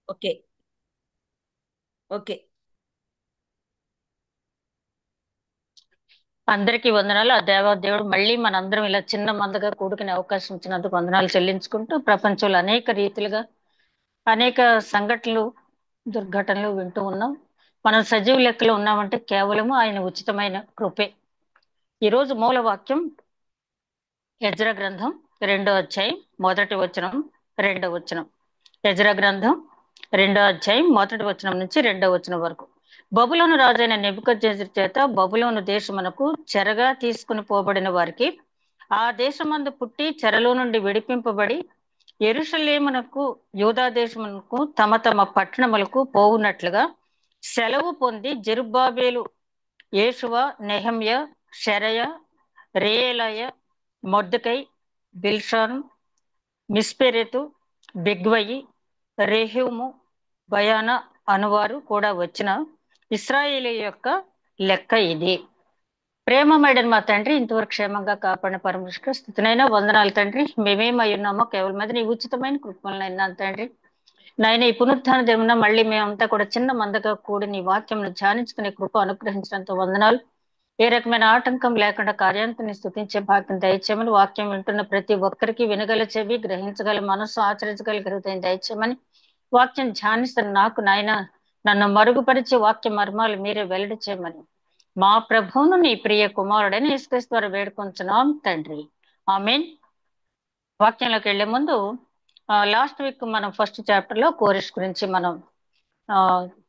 Okay. Okay. అందరికీ వందనాలు. ఆ దేవాదేవుడు మళ్ళీ మనందరం ఇలా చిన్న మందగా కూడుకునే అవకాశం ఇచ్చినందుకు వందనాలు చెల్లించుకుంటూ, ప్రపంచంలో అనేక రీతిలుగా అనేక సంఘటనలు, దుర్ఘటనలు వింటూ ఉన్నాం. మనం సజీవ లెక్కలో ఉన్నామంటే కేవలము ఆయన ఉచితమైన కృపే. ఈరోజు మూల వాక్యం ఎజ్రా గ్రంథం 2వ అధ్యాయం 1వ వచనం 2వ వచనం. ఎజ్రా గ్రంథం 2వ అధ్యాయం 1వ వచనం నుంచి 2వ వచనం వరకు. బబులోను రాజైన నెబుకద్నెజరు చేత బబులోను దేశమునకు చెరగా తీసుకుని పోబడిన వారికి, ఆ దేశమందు పుట్టి చెరలో నుండి విడిపింపబడి యెరూషలేమునకు యూదా దేశమునకు తమ తమ పట్టణములకు పోవునట్లుగా సెలవు పొంది జెరుబ్బాబేలు, యేషువ, నెహమ్య, షెరయ, రేయలయ, మొర్దెకై, బిల్షాను, మిస్పెరెతు, బిగ్వయి, రెహూము, బయానా అనువారు కూడా వచ్చిన ఇశ్రాయేలు యొక్క లెక్క ఇది. ప్రేమమేడని మా తండ్రి, ఇంతవరకు క్షేమంగా కాపాడిన పరమేశ్వర స్థితినైనా వందనాలు తండ్రి. మేమేమై ఉన్నామో కేవలం అది నీ ఉచితమైన కృపలనైనా తండ్రి. నాయన ఈ పునరుత్థాన దినమున మళ్ళీ మేమంతా కూడా చిన్న మందగా కూడి నీ వాక్యంను ధ్యానించుకునే కృప అనుగ్రహించినంత వందనాలు. ఏ రకమైన ఆటంకం లేకుండా కార్యాంతాన్ని స్తుతించే భాగ్యం దయచేయమని, వాక్యం వింటున్న ప్రతి ఒక్కరికి వినగల చెవి, గ్రహించగల మనస్సు, ఆచరించగల హృదయం దయచేయమని, వాక్యం ధ్యానిస్తున్న నాకు నాయన నన్ను మరుగుపరిచి వాక్య మర్మాలు మీరే వెల్లడి చేయమని మా ప్రభువును నీ ప్రియ కుమారుడైన యేసుక్రీస్తు ద్వారా వేడుకొంచున్నాం తండ్రి. ఆమేన్. వాక్యంలోకి వెళ్లే ముందు లాస్ట్ వీక్ మనం ఫస్ట్ చాప్టర్ లో కోరెష్ గురించి మనం ఆ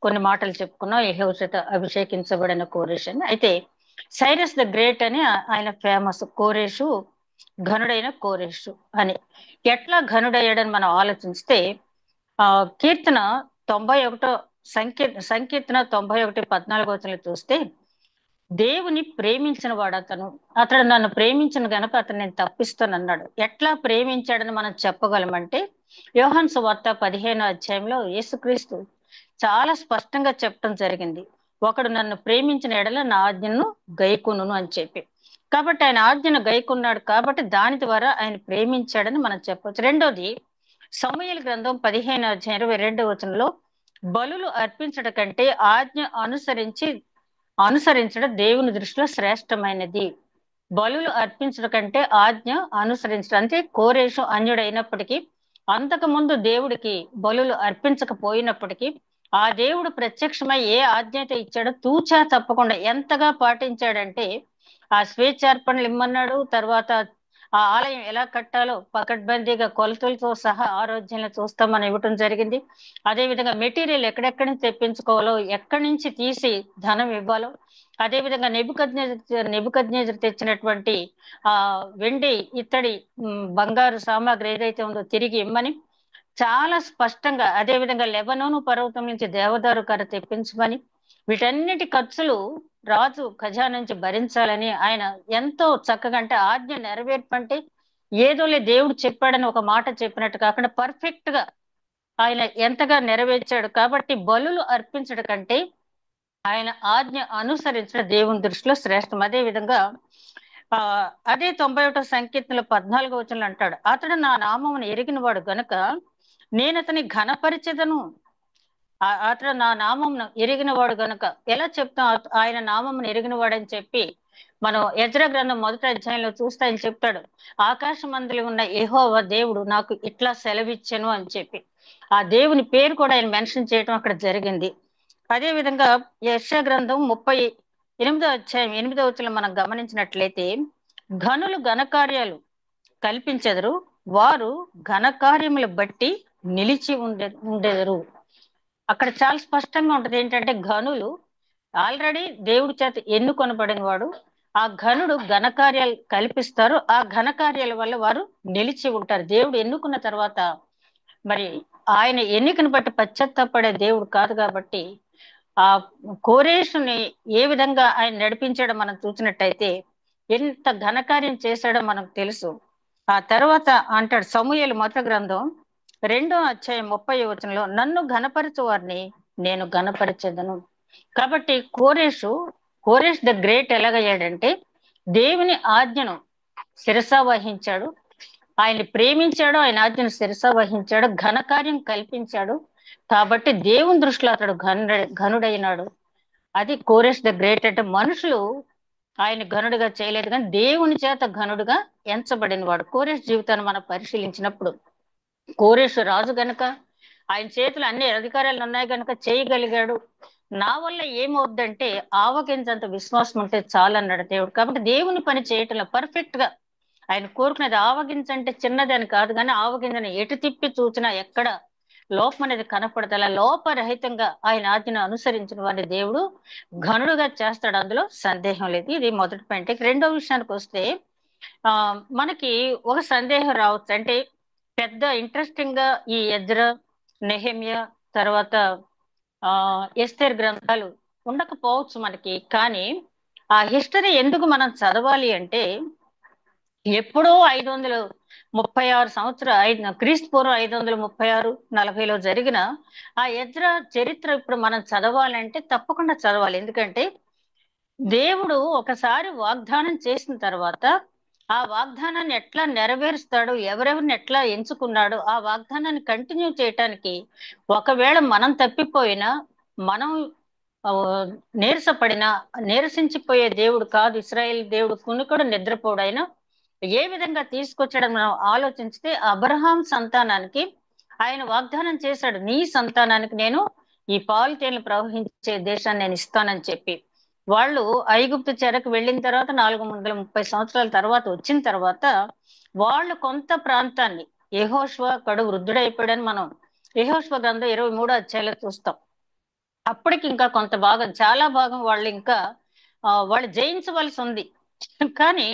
కొన్ని మాటలు చెప్పుకున్నాం. యెహోవా చేత అభిషేకించబడిన కోరెష్ అని. అయితే సైరస్ ద గ్రేట్ అని ఆయన ఫేమస్. కోరేషు ఘనుడైన కోరేషు అని. ఎట్లా ఘనుడయ్యాడని మనం ఆలోచిస్తే ఆ కీర్తన 91 సంకీర్తన 91:14 చూస్తే, దేవుని ప్రేమించిన వాడు అతను, అతడు నన్ను ప్రేమించిన గనక అతను నేను తప్పిస్తానన్నాడు. ఎట్లా ప్రేమించాడని మనం చెప్పగలమంటే, యోహాను సువార్త 15వ అధ్యాయంలో యేసుక్రీస్తు చాలా స్పష్టంగా చెప్పడం జరిగింది. ఒకడు నన్ను ప్రేమించిన ఎడల నా ఆజ్ఞను గైకొనును అని చెప్పి. కాబట్టి ఆయన ఆజ్ఞను గైకొన్నాడు కాబట్టి దాని ద్వారా ఆయన ప్రేమించాడని మనం చెప్పొచ్చు. రెండోది, సమూయేలు గ్రంథం 15వ అధ్యాయం 22వ వచనంలో, బలులు అర్పించడం కంటే ఆజ్ఞ అనుసరించడం దేవుని దృష్టిలో శ్రేష్టమైనది. బలులు అర్పించడం కంటే ఆజ్ఞ అనుసరించడం. అంటే కోరేషు అన్యుడైనప్పటికీ, అంతకు ముందు దేవుడికి బలులు అర్పించకపోయినప్పటికీ, ఆ దేవుడు ప్రత్యక్షమై ఏ ఆజ్ఞత ఇచ్చాడో తూచా తప్పకుండా ఎంతగా పాటించాడంటే, ఆ స్వేచ్ఛార్పణలు ఇమ్మన్నాడు. తర్వాత ఆ ఆలయం ఎలా కట్టాలో పకడ్బందీగా కొలతలతో సహా ఆరోగ్యంలో చూస్తామని ఇవ్వటం జరిగింది. అదే విధంగా మెటీరియల్ ఎక్కడెక్కడి నుంచి తెప్పించుకోవాలో, ఎక్కడి నుంచి తీసి ధనం ఇవ్వాలో, అదే విధంగా నెబుకద్నెజరు తెచ్చినటువంటి ఆ వెండి, ఇత్తడి, బంగారు సామాగ్రి ఏదైతే ఉందో తిరిగి ఇమ్మని చాలా స్పష్టంగా, అదే విధంగా లెబనోను పర్వతం నుంచి దేవదారు కర్ర తెప్పించమని, వీటన్నిటి ఖర్చులు రాజు ఖజానా నుంచి భరించాలని ఆయన ఎంతో చక్కగా, అంటే ఆజ్ఞ నెరవేర్పంటే ఏదోలే దేవుడు చెప్పాడని ఒక మాట చెప్పినట్టు కాకుండా పర్ఫెక్ట్ గా ఆయన ఎంతగా నెరవేర్చాడు. కాబట్టి బలులు అర్పించడం కంటే ఆయన ఆజ్ఞ అనుసరించడం దేవుని దృష్టిలో శ్రేష్టం. అదే విధంగా ఆ అదే 91వ సంకీర్తనలో 14వ వచనంలో అంటాడు, అతడు నా నామమును ఎరిగిన వాడు గనుక నేను అతని ఘనపరిచెదను. అతడు నా నామమును ఎరిగిన వాడు గనుక ఎలా చెప్తాం ఆయన నామమును ఎరిగిన వాడని చెప్పి? మనం ఎజ్రా గ్రంథం 1వ అధ్యాయంలో చూస్తే ఆయన చెప్తాడు, ఆకాశమందలి ఉన్న యెహోవా దేవుడు నాకు ఇట్లా సెలవిచ్చెను అని చెప్పి. ఆ దేవుని పేరు కూడా ఆయన మెన్షన్ చేయడం అక్కడ జరిగింది. అదే విధంగా యెషయా గ్రంథం 38వ అధ్యాయం 8వ వచనం మనం గమనించినట్లయితే, ఘనులు ఘనకార్యాలు కల్పించెదరు, వారు ఘనకార్యములు బట్టి నిలిచి ఉండెదరు. అక్కడ చాలా స్పష్టంగా ఉంటది ఏంటంటే, ఘనులు ఆల్రెడీ దేవుడి చేత ఎన్నుకొనబడిన వాడు, ఆ ఘనుడు ఘనకార్యాలు కల్పిస్తారు. ఆ ఘనకార్యాల వల్ల వారు నిలిచి ఉంటారు. దేవుడు ఎన్నుకున్న తర్వాత మరి ఆయన ఎన్నికను బట్టి పశ్చాత్తాపడే దేవుడు కాదు. కాబట్టి ఆ కోరేషుని ఏ విధంగా ఆయన నడిపించాడో మనం చూసినట్టయితే ఎంత ఘనకార్యం చేశాడో మనకు తెలుసు. ఆ తర్వాత అంటాడు, సమూయేలు మొదటి గ్రంథం 2వ అధ్యాయం 30వ వచనంలో, నన్ను ఘనపరచు వారిని నేను ఘనపరిచెదను. కాబట్టి కోరేష్ ద గ్రేట్ ఎలాగయ్యాడంటే, దేవుని ఆజ్ఞను శిరసా వహించాడు, ఆయన్ని ప్రేమించాడు, ఆయన ఆజ్ఞను శిరసా వహించాడు, ఘనకార్యం కల్పించాడు. కాబట్టి దేవుని దృష్టిలో అతడు ఘనుడైనాడు. అది కోరెస్ ద గ్రేట్. అంటే మనుషులు ఆయన ఘనుడిగా చేయలేదు, కానీ దేవుని చేత ఘనుడిగా ఎంచబడిన వాడు. కోరెస్ జీవితాన్ని మనం పరిశీలించినప్పుడు, కోరెషు రాజు గనక ఆయన చేతులు అన్ని అధికారాలు ఉన్నాయి గనక చేయగలిగాడు. నా వల్ల ఏమవుద్దంటే ఆవగింజంత విశ్వాసం ఉంటే చాలు అన్నాడు దేవుడు. కాబట్టి దేవుని పని చేయటంలో పర్ఫెక్ట్ గా ఆయన కోరుకునేది ఆవగింజ అంటే చిన్నదని కాదు, కానీ ఆవగింజని ఎటు తిప్పి చూసినా ఎక్కడ లోపం అనేది కనపడదు. అలా లోపరహితంగా ఆయన ఆజ్ఞను అనుసరించిన వారిని దేవుడు ఘనుడుగా చేస్తాడు, అందులో సందేహం లేదు. ఇది మొదటి పాయింట్. రెండో విషయానికి వస్తే ఆ మనకి ఒక సందేహం రావచ్చు. అంటే పెద్ద ఇంట్రెస్టింగ్ గా ఈ ఎజ్రా, నెహెమ్యా, తర్వాత ఎస్తేర్ గ్రంథాలు ఉండకపోవచ్చు మనకి, కానీ ఆ హిస్టరీ ఎందుకు మనం చదవాలి అంటే, ఎప్పుడో 536 క్రీస్తు పూర్వం 536-40లో జరిగిన ఆ ఎజ్రా చరిత్ర ఇప్పుడు మనం చదవాలంటే తప్పకుండా చదవాలి. ఎందుకంటే దేవుడు ఒకసారి వాగ్దానం చేసిన తర్వాత ఆ వాగ్దానాన్ని ఎట్లా నెరవేరుస్తాడు, ఎవరెవరిని ఎట్లా ఎంచుకున్నాడు, ఆ వాగ్దానాన్ని కంటిన్యూ చేయటానికి ఒకవేళ మనం తప్పిపోయినా, మనం ఆ, నీరసపడినా, నీరసించిపోయే దేవుడు కాదు ఇశ్రాయేల్ దేవుడు. కునుకడు నిద్రపోడు. ఆయన ఏ విధంగా తీసుకొచ్చాడని మనం ఆలోచించితే, అబ్రహాం సంతానానికి ఆయన వాగ్దానం చేశాడు, నీ సంతానానికి నేను ఈ పాలు తేనెలు ప్రవహించే దేశాన్ని నేను ఇస్తానని చెప్పి. వాళ్ళు ఐగుప్తు చెరకు వెళ్ళిన తర్వాత 430 సంవత్సరాల తర్వాత వచ్చిన తర్వాత వాళ్ళు కొంత ప్రాంతాన్ని, యెహోషువ కడు వృద్ధుడైపోయాడని మనం యెహోషువ గ్రంథం 23 అధ్యాయంలో చూస్తాం. అప్పటికి ఇంకా కొంత భాగం, చాలా భాగం వాళ్ళు ఇంకా వాళ్ళు జయించవలసి ఉంది. కానీ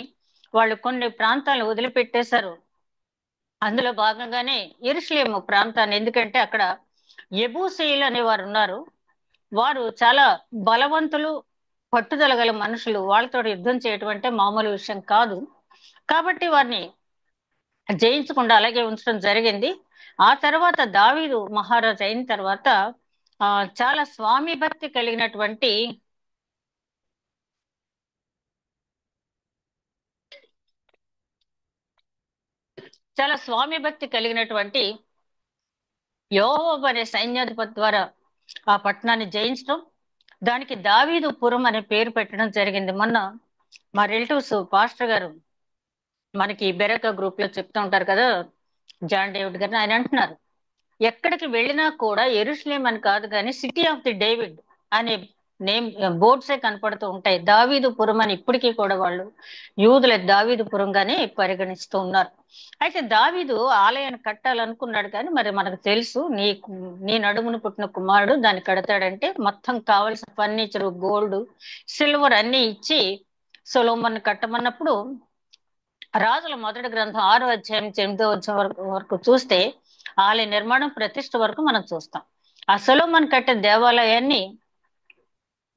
వాళ్ళు కొన్ని ప్రాంతాలను వదిలిపెట్టేశారు. అందులో భాగంగానే యెరూషలేము ప్రాంతాన్ని. ఎందుకంటే అక్కడ యెబూసీయులు అనే వారు ఉన్నారు. వారు చాలా బలవంతులు, పట్టుదల గల మనుషులు. వాళ్ళతో యుద్ధం చేయటం అంటే మామూలు విషయం కాదు. కాబట్టి వారిని జయించకుండా అలాగే ఉంచడం జరిగింది. ఆ తర్వాత దావీదు మహారాజు అయిన తర్వాత ఆ చాలా స్వామి భక్తి కలిగినటువంటి యోవాబు అనే సైన్యాధిపతి ద్వారా ఆ పట్టణాన్ని జయించడం, దానికి దావీదు పురం అనే పేరు పెట్టడం జరిగింది. మొన్న మా రిలేటివ్స్ పాస్టర్ గారు మనకి బెరక గ్రూప్ లో చెప్తూ ఉంటారు కదా, జాన్ డేవిడ్ గారిని, ఆయన అంటున్నారు, ఎక్కడికి వెళ్ళినా కూడా యెరూషలేం అని కాదు కానీ సిటీ ఆఫ్ ది డేవిడ్ అనే నేమ్ బోర్డ్సే కనపడుతూ ఉంటాయి. దావీదు పురం అని ఇప్పటికీ కూడా వాళ్ళు యూదుల దావీదు పురంగానే పరిగణిస్తూ ఉన్నారు. అయితే దావీదు ఆలయాన్ని కట్టాలనుకున్నాడు, కానీ మరి మనకు తెలుసు, నీ నడుమును పుట్టిన కుమారుడు దాన్ని కడతాడంటే మొత్తం కావలసిన ఫర్నిచర్, గోల్డ్, సిల్వర్ అన్ని ఇచ్చి సొలొమోన్ కట్టమన్నప్పుడు, రాజుల మొదటి గ్రంథం 6వ అధ్యాయం 8వ అధ్యాయం వరకు చూస్తే ఆలయ నిర్మాణం, ప్రతిష్ఠ వరకు మనం చూస్తాం. ఆ సొలొమోన్ కట్టిన దేవాలయాన్ని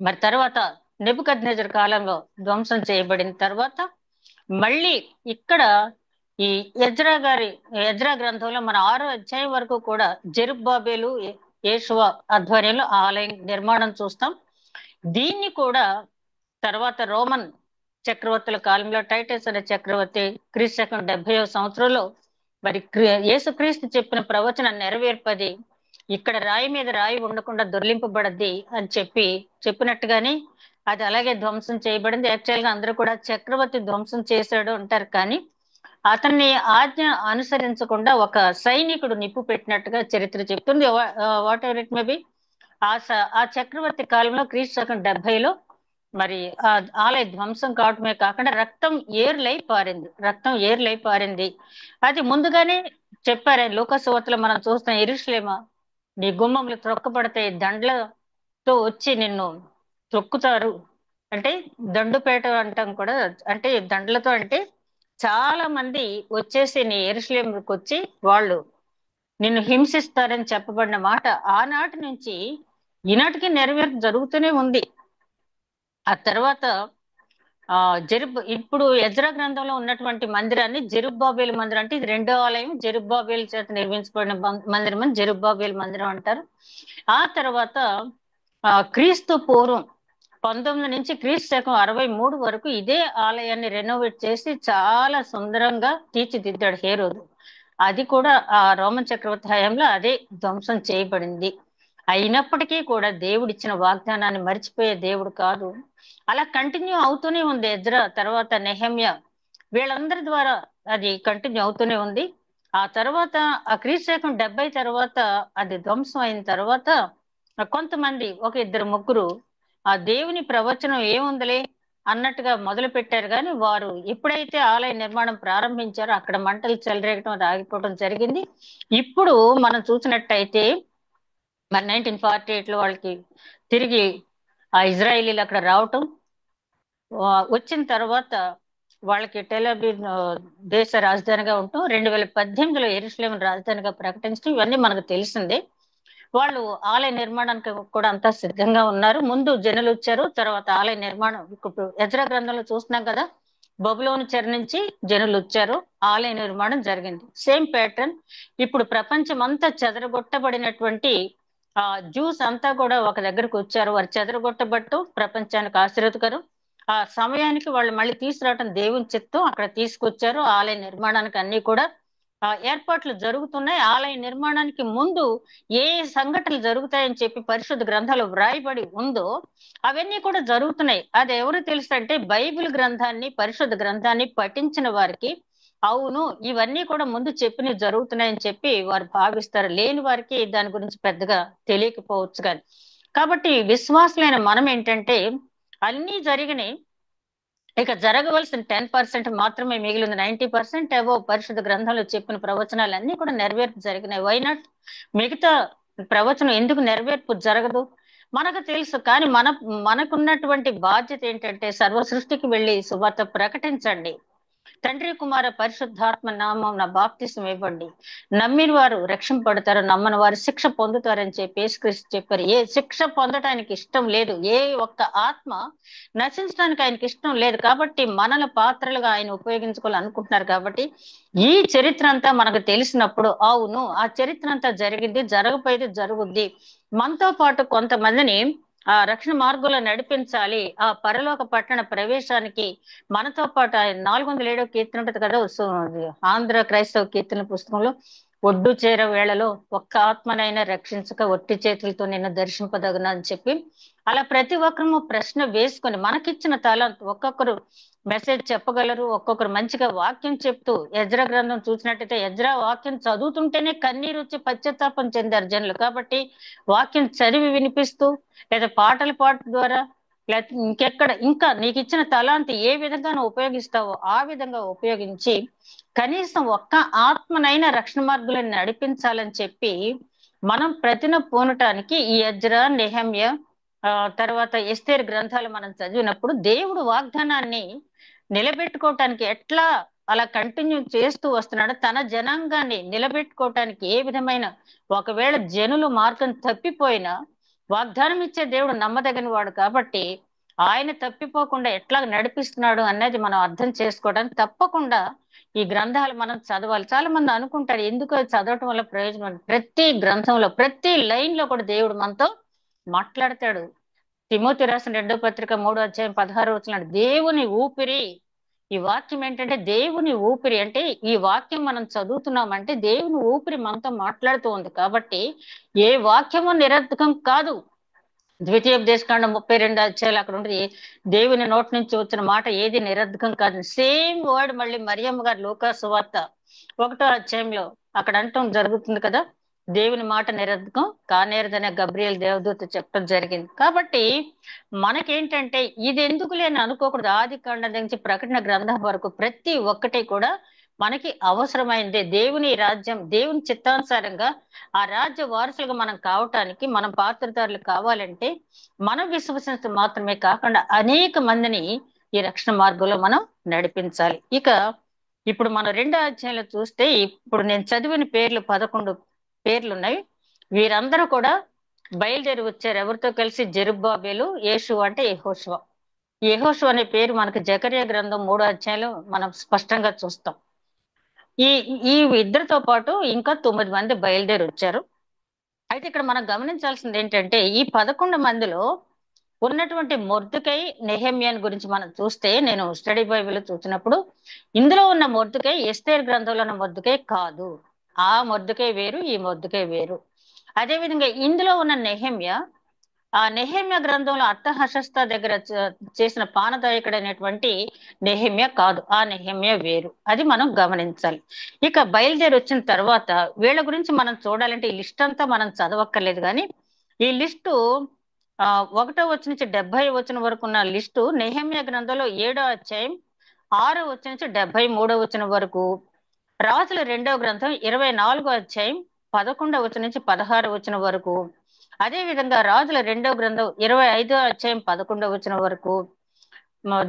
మరి తర్వాత నెబుకద్నెజర్ కాలంలో ధ్వంసం చేయబడిన తర్వాత మళ్ళీ ఇక్కడ ఈ ఎజ్రా గ్రంథంలో మన 6వ అధ్యాయం వరకు కూడా జెరుబ్బాబేలు, యేషువ ఆధ్వర్యంలో ఆలయం నిర్మాణం చూస్తాం. దీన్ని కూడా తర్వాత రోమన్ చక్రవర్తుల కాలంలో టైటస్ అనే చక్రవర్తి క్రీస్తు శకం 70వ సంవత్సరంలో మరి యేసుక్రీస్తు చెప్పిన ప్రవచనం నెరవేర్పది, ఇక్కడ రాయి మీద రాయి ఉండకుండా దొర్లింపబడద్ది అని చెప్పినట్టుగానే అది అలాగే ధ్వంసం చేయబడింది. యాక్చువల్ గా అందరూ కూడా చక్రవర్తి ధ్వంసం చేశాడు అంటారు, కానీ అతన్ని ఆజ్ఞ అనుసరించకుండా ఒక సైనికుడు నిప్పు పెట్టినట్టుగా చరిత్ర చెప్తుంది. What ever it may be, ఆ చక్రవర్తి కాలంలో క్రీస్తు శకం 70లో మరి ఆ ఆలయ ధ్వంసం కావటమే కాకుండా రక్తం ఏర్లై పారింది. అది ముందుగానే చెప్పారు. లూకాసు వార్తలో మనం చూస్తాం, యెరూషలేమా నీ గుమ్మములు త్రొక్కబడతాయి, దండ్లతో వచ్చి నిన్ను త్రొక్కుతారు. అంటే దండుపేట అంటాం కూడా, అంటే దండ్లతో, అంటే చాలా మంది వచ్చేసి నీ యెరూషలేముకి వచ్చి వాళ్ళు నిన్ను హింసిస్తారని చెప్పబడిన మాట ఆనాటి నుంచి ఈనాటికి నెరవేర్పు జరుగుతూనే ఉంది. ఆ తర్వాత ఇప్పుడు ఎజ్రా గ్రంథంలో ఉన్నటువంటి మందిరాన్ని జెరుబ్బాబేలు మందిరం, అంటే ఇది రెండో ఆలయం, జెరుబ్బాబేలు చేత నిర్మించబడిన మందిరం అని జెరుబ్బాబేలు మందిరం అంటారు. ఆ తర్వాత క్రీస్తు పూర్వం 19 నుంచి క్రీస్తు శకం 63 వరకు ఇదే ఆలయాన్ని రెనోవేట్ చేసి చాలా సుందరంగా తీర్చిదిద్దాడు హేరోదు. అది కూడా ఆ రోమన్ చక్రవర్తి హయాంలో అదే ధ్వంసం చేయబడింది. అయినప్పటికీ కూడా దేవుడిచ్చిన వాగ్దానాన్ని మర్చిపోయే దేవుడు కాదు. అలా కంటిన్యూ అవుతూనే ఉంది. ఎజ్రా తర్వాత నెహమ్యా వీళ్ళందరి ద్వారా అది కంటిన్యూ అవుతూనే ఉంది. ఆ తర్వాత ఆ క్రీస్తు శకం 70 తర్వాత అది ధ్వంసం అయిన తర్వాత కొంతమంది ఒక ఇద్దరు ముగ్గురు ఆ దేవుని ప్రవచనం ఏముందిలే అన్నట్టుగా మొదలు పెట్టారు. కానీ వారు ఎప్పుడైతే ఆలయ నిర్మాణం ప్రారంభించారో అక్కడ మంటలు చెలరేగటం అది ఆగిపోవడం జరిగింది. ఇప్పుడు మనం చూసినట్టయితే మరి 1948 లో వాళ్ళకి తిరిగి ఆ ఇజ్రాయేలీలు అక్కడ రావటం, వచ్చిన తర్వాత వాళ్ళకి టెల్ అబీబ్ దేశ రాజధానిగా ఉంటాం, 2018లో యెరూషలేం రాజధానిగా ప్రకటించడం ఇవన్నీ మనకు తెలిసిందే. వాళ్ళు ఆలయ నిర్మాణానికి కూడా అంతా సిద్ధంగా ఉన్నారు. ముందు జనులు వచ్చారు, తర్వాత ఆలయ నిర్మాణం. ఇప్పుడు ఎజ్రా గ్రంథంలో చూస్తున్నాం కదా, బబులోను చెర నుంచి జనులు వచ్చారు, ఆలయ నిర్మాణం జరిగింది. సేమ్ ప్యాటర్న్ ఇప్పుడు ప్రపంచం అంతా చెదరగొట్టబడినటువంటి ఆ జ్యూస్ అంతా కూడా ఒక దగ్గరకు వచ్చారు. వారు చెదరగొట్టబట్టు ప్రపంచానికి ఆశీర్వదకరం. ఆ సమయానికి వాళ్ళు మళ్ళీ తీసుకురావటం దేవుని చిత్తం. అక్కడ తీసుకొచ్చారు. ఆలయ నిర్మాణానికి అన్ని కూడా ఏర్పాట్లు జరుగుతున్నాయి. ఆలయ నిర్మాణానికి ముందు ఏ సంఘటనలు జరుగుతాయని చెప్పి పరిశుద్ధ గ్రంథాలు వ్రాయబడి ఉందో అవన్నీ కూడా జరుగుతున్నాయి. అది ఎవరు తెలుసు అంటే బైబిల్ గ్రంథాన్ని, పరిశుద్ధ గ్రంథాన్ని పఠించిన వారికి అవును ఇవన్నీ కూడా ముందు చెప్పినవి జరుగుతున్నాయని చెప్పి వారు భావిస్తారు. లేని వారికి దాని గురించి పెద్దగా తెలియకపోవచ్చు. కానీ కాబట్టి విశ్వాసులైన మనం ఏంటంటే అన్నీ జరిగినాయి, ఇక జరగవలసిన 10% మాత్రమే మిగిలింది. 90% ఏవో పరిశుద్ధ గ్రంథంలో చెప్పిన ప్రవచనాలు అన్ని కూడా నెరవేర్పు జరిగినాయి. వైనాట్ మిగతా ప్రవచనం ఎందుకు నెరవేర్పు జరగదు మనకు తెలుసు. కానీ మనకున్నటువంటి బాధ్యత ఏంటంటే సర్వ సృష్టికి వెళ్ళి సువార్త ప్రకటించండి. తండ్రి కుమార పరిశుద్ధాత్మ నామం నా బాప్తిసం ఇవ్వండి, నమ్మిన వారు రక్షింపబడతారు, నమ్మని వారు శిక్ష పొందుతారని చెప్పి యేసుక్రీస్తు చెప్పారు. ఏ శిక్ష పొందటానికి ఇష్టం లేదు, ఏ ఒక్క ఆత్మ నశించడానికి ఆయనకి ఇష్టం లేదు. కాబట్టి మనల పాత్రలుగా ఆయన ఉపయోగించుకోవాలనుకుంటున్నారు. కాబట్టి ఈ చరిత్ర అంతా మనకు తెలిసినప్పుడు అవును ఆ చరిత్ర అంతా జరిగింది, జరగపోయేది జరుగుద్ది. మనతో పాటు కొంతమందిని ఆ రక్షణ మార్గంలో నడిపించాలి. ఆ పరలోక పట్టణ ప్రవేశానికి మనతో పాటు ఆయన 407వ కీర్తన ఉంటుంది కదా, ఆంధ్ర క్రైస్తవ కీర్తన పుస్తకంలో ఒడ్డు చేర వేళలో ఒక్క ఆత్మనైనా రక్షించక ఒట్టి చేతులతో నిన్ను దర్శింపదగున అని చెప్పి అలా ప్రతి ఒక్కరము ప్రశ్న వేసుకొని మనకిచ్చిన తలాంత్ ఒక్కొక్కరు మెసేజ్ చెప్పగలరు, ఒక్కొక్కరు మంచిగా వాక్యం చెప్తూ. ఎజ్రా గ్రంథం చూసినట్టయితే ఎజ్రా వాక్యం చదువుతుంటేనే కన్నీరు వచ్చి పశ్చాత్తాపం చెందారు జనులు. కాబట్టి వాక్యం చదివి వినిపిస్తూ లేదా పాటల పాట ద్వారా లేకపోతే ఇంకెక్కడ ఇంకా నీకు ఇచ్చిన తలాంతి ఏ విధంగా నువ్వు ఉపయోగిస్తావో ఆ విధంగా ఉపయోగించి కనీసం ఒక్క ఆత్మనైనా రక్షణ మార్గులను నడిపించాలని చెప్పి మనం ప్రతిన పూనటానికి ఈ ఎజ్రా, నెహమ్యా తర్వాత ఎస్తేరు గ్రంథాలు మనం చదివినప్పుడు దేవుడు వాగ్దానాన్ని నిలబెట్టుకోవటానికి ఎట్లా అలా కంటిన్యూ చేస్తూ వస్తున్నాడు, తన జనాంగాన్ని నిలబెట్టుకోవటానికి ఏ విధమైన ఒకవేళ జనులు మార్గం తప్పిపోయినా వాగ్దానం ఇచ్చే దేవుడు నమ్మదగిన వాడు. కాబట్టి ఆయన తప్పిపోకుండా ఎట్లా నడిపిస్తున్నాడు అనేది మనం అర్థం చేసుకోవడానికి తప్పకుండా ఈ గ్రంథాలు మనం చదవాలి. చాలా మంది అనుకుంటారు ఎందుకు చదవటం వల్ల ప్రయోజనం. ప్రతి గ్రంథంలో ప్రతి లైన్ లో కూడా దేవుడు మనతో మాట్లాడతాడు. తిమోతి రాసిన 2వ పత్రిక 3వ అధ్యాయం 16వ వచనం, దేవుని ఊపిరి. ఈ వాక్యం ఏంటంటే దేవుని ఊపిరి. అంటే ఈ వాక్యం మనం చదువుతున్నామంటే దేవుని ఊపిరి మనతో మాట్లాడుతూ ఉంది. కాబట్టి ఏ వాక్యము నిరర్థకం కాదు. ద్వితీయోపదేశకాండం 32 అధ్యాయాలు అక్కడ ఉంటుంది, దేవుని నోటి నుంచి వచ్చిన మాట ఏది నిరర్థకం కాదు. సేమ్ వర్డ్ మళ్ళీ మరియమ్మ గారు లూకా సువార్త 1వ అధ్యాయంలో అక్కడ అంటం జరుగుతుంది కదా, దేవుని మాట నిరర్థకం కానేరదనే గబ్రియల్ దేవదూత చెప్పడం జరిగింది. కాబట్టి మనకేంటంటే ఇది ఎందుకు లేని అనుకోకూడదు. ఆది కాండం నుంచి ప్రకటన గ్రంథం వరకు ప్రతి ఒక్కటి కూడా మనకి అవసరమైందే. దేవుని రాజ్యం, దేవుని చిత్తానుసారంగా ఆ రాజ్య వారసులుగా మనం కావటానికి, మనం పాత్రదారులు కావాలంటే మనం విశ్వసించడం మాత్రమే కాకుండా అనేక మందిని ఈ రక్షణ మార్గంలో మనం నడిపించాలి. ఇక ఇప్పుడు మనం 2వ అధ్యాయంలో చూస్తే ఇప్పుడు నేను చదివిన పేర్లు 11 పేర్లు ఉన్నాయి. వీరందరూ కూడా బయలుదేరి వచ్చారు. ఎవరితో కలిసి? జెరుబ్బాబెలు, యేషువ అంటే యెహోషువ. యెహోషువ అనే పేరు మనకి జకర్యా గ్రంథం 3వ అధ్యాయంలో మనం స్పష్టంగా చూస్తాం. ఈ ఈ ఇద్దరితో పాటు ఇంకా 9 మంది బయలుదేరి వచ్చారు. అయితే ఇక్కడ మనం గమనించాల్సింది ఏంటంటే ఈ 11 మందిలో ఉన్నటువంటి మొర్దుకై నెహెమ్యాన్ గురించి మనం చూస్తే, నేను స్టడీ బైబిల్ చూసినప్పుడు ఇందులో ఉన్న మొర్దుకై ఎస్తేర్ గ్రంథంలో ఉన్న మొర్దుకై కాదు. ఆ మొర్దుకై వేరు, ఈ మొర్దుకై వేరు. అదే విధంగా ఇందులో ఉన్న నెహెమ్యా, ఆ నెహెమ్యా గ్రంథంలో అర్థహశస్త దగ్గర చేసిన పానదాయకుడు అనేటువంటి నెహెమ్యా కాదు. ఆ నెహెమ్యా వేరు. అది మనం గమనించాలి. ఇక బయలుదేరి వచ్చిన తర్వాత వీళ్ళ గురించి మనం చూడాలంటే ఈ లిస్ట్ అంతా మనం చదవక్కర్లేదు, కానీ ఈ లిస్టు ఆ 1వ వచనం నుంచి 70వ వచనం వరకు ఉన్న లిస్టు నెహెమ్యా గ్రంథంలో 7వ అధ్యాయం 6వ వచనం నుంచి 73వ వచనం వరకు, రాజుల 2వ గ్రంథం 24వ అధ్యాయం 11వ వచనం నుంచి 16వ వచనం వరకు, అదే విధంగా రాజుల 2వ గ్రంథం 25వ అధ్యాయం 11వ వచనం వరకు,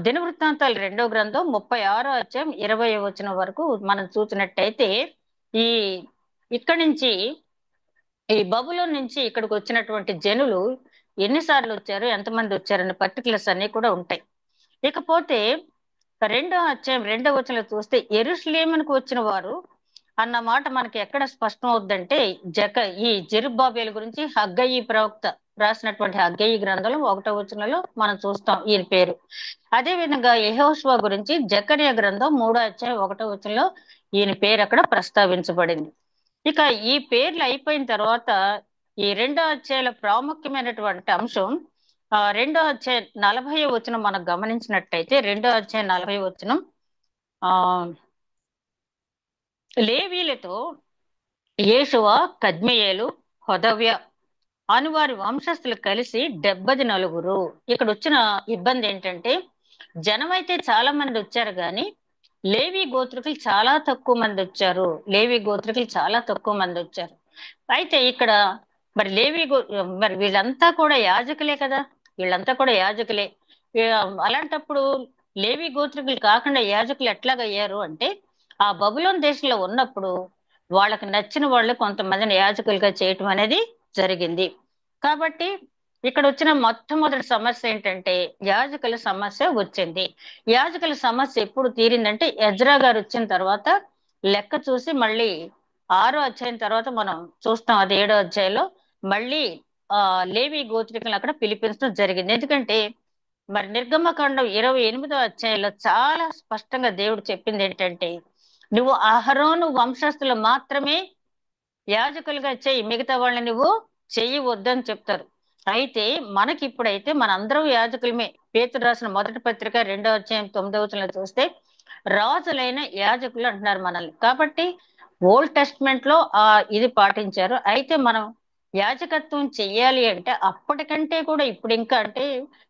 దినవృత్తాంతాలు 2వ గ్రంథం 36వ అధ్యాయం 20వ వచనం వరకు మనం చూసినట్టయితే, ఈ ఇక్కడి నుంచి ఈ బబులోన్ నుంచి ఇక్కడికి వచ్చినటువంటి జనులు ఎన్నిసార్లు వచ్చారు, ఎంతమంది వచ్చారనే పర్టికులర్స్ అన్ని కూడా ఉంటాయి. ఇకపోతే 2వ అధ్యాయం 2వ వచనంలో చూస్తే యెరూషలేమునకు వచ్చిన వారు అన్న మాట మనకి ఎక్కడ స్పష్టం అవుద్దంటే, ఈ జెరుబ్బాబేలు గురించి హగ్గయి ప్రవక్త రాసినటువంటి హగ్గయి గ్రంథంలో 1వ వచనంలో మనం చూస్తాం ఈయన పేరు. అదే విధంగా యెహోషువ గురించి జకర్యా గ్రంథం 3వ అధ్యాయం 1వ వచనంలో ఈయన పేరు అక్కడ ప్రస్తావించబడింది. ఇక ఈ పేర్లు అయిపోయిన తర్వాత ఈ 2వ అధ్యాయంలో ప్రాముఖ్యమైనటువంటి అంశం, 2వ అధ్యాయం 40వ వచనం మనం గమనించినట్టయితే, 2వ అధ్యాయం 40వ వచనం, ఆ లేవీలతో యేషువ, కద్మియేలు, హోదవ్య అను వారి వంశస్థులు కలిసి 74. ఇక్కడ వచ్చిన ఇబ్బంది ఏంటంటే, జనం అయితే చాలా మంది వచ్చారు, కానీ లేవి గోత్రికులు చాలా తక్కువ మంది వచ్చారు. లేవి గోత్రికులు చాలా తక్కువ మంది వచ్చారు. అయితే ఇక్కడ మరి మరి వీళ్ళంతా కూడా యాజకులే కదా, వీళ్ళంతా కూడా యాజకులే. అలాంటప్పుడు లేవి గోత్రికులు కాకుండా యాజకులు ఎట్లాగయ్యారు అంటే, ఆ బబులోన్ దేశంలో ఉన్నప్పుడు వాళ్ళకి నచ్చిన వాళ్ళు కొంతమందిని యాజకులుగా చేయటం అనేది జరిగింది. కాబట్టి ఇక్కడ వచ్చిన మొట్టమొదటి సమస్య ఏంటంటే, యాజకుల సమస్య వచ్చింది. యాజకుల సమస్య ఎప్పుడు తీరిందంటే, ఎజ్రా గారు వచ్చిన తర్వాత లెక్క చూసి మళ్ళీ 6వ అధ్యాయం తర్వాత మనం చూస్తాం. అది 7వ అధ్యాయంలో మళ్ళీ లేవి గోత్రికులను అక్కడ పిలిపించడం జరిగింది. ఎందుకంటే మరి నిర్గమకాండం 28వ అధ్యాయంలో చాలా స్పష్టంగా దేవుడు చెప్పింది ఏంటంటే, నువ్వు అహరోను వంశస్థులు మాత్రమే యాజకులుగా చెయ్యి, మిగతా వాళ్ళని నువ్వు చెయ్యి వద్దని చెప్తారు. అయితే మనకి ఇప్పుడైతే మనందరం యాజకులమే. పేతురు రాసిన మొదటి పత్రిక 2వ అధ్యాయం 9వ వచనంలో చూస్తే రాజులైన యాజకులు అంటున్నారు మనల్ని. కాబట్టి ఓల్డ్ టెస్ట్మెంట్ లో ఇది పాటించారు. అయితే మనం యాజకత్వం చెయ్యాలి అంటే అప్పటికంటే కూడా ఇప్పుడు ఇంకా, అంటే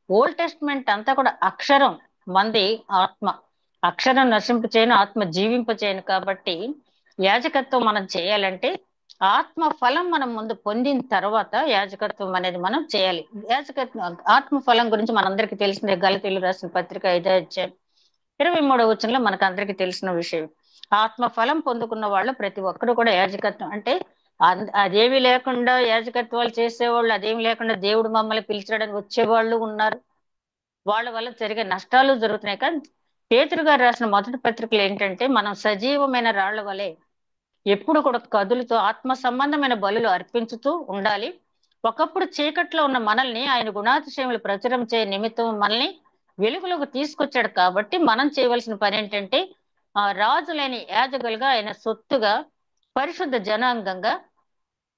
ఓల్డ్ టెస్ట్మెంట్ అంతా కూడా అక్షరం, మంది ఆత్మ. అక్షరం నశింపు చేయను, ఆత్మ జీవింప చేయను. కాబట్టి యాజకత్వం మనం చేయాలంటే ఆత్మ ఫలం మనం ముందు పొందిన తర్వాత యాజకత్వం అనేది మనం చేయాలి. యాజకత్వం ఆత్మ ఫలం గురించి మనందరికీ తెలిసిందే. గలతీయులు రాసిన పత్రిక 5వ అధ్యాయం 23వ వచనంలో మనకు అందరికీ తెలిసిన విషయం. ఆత్మ ఫలం పొందుకున్న వాళ్ళు ప్రతి ఒక్కరు కూడా యాజకత్వం అంటే అదేమి లేకుండా యాజకత్వాలు చేసేవాళ్ళు, అదేమి లేకుండా దేవుడు మమ్మల్ని పిలిచడానికి వచ్చేవాళ్ళు ఉన్నారు. వాళ్ళ వల్ల జరిగే నష్టాలు జరుగుతున్నాయి. కానీ పేతురు గారు రాసిన మొదటి పత్రికలు ఏంటంటే, మనం సజీవమైన రాళ్ల వలె ఎప్పుడు కూడా కదులుతూ ఆత్మ సంబంధమైన బలులు అర్పించుతూ ఉండాలి. ఒకప్పుడు చీకట్లో ఉన్న మనల్ని ఆయన గుణాతిశయములు ప్రచురం చేయ నిమిత్తం మనల్ని వెలుగులోకి తీసుకొచ్చాడు. కాబట్టి మనం చేయవలసిన పని ఏంటంటే, రాజులేని యాజకులుగా, ఆయన సొత్తుగా, పరిశుద్ధ జనాంగంగా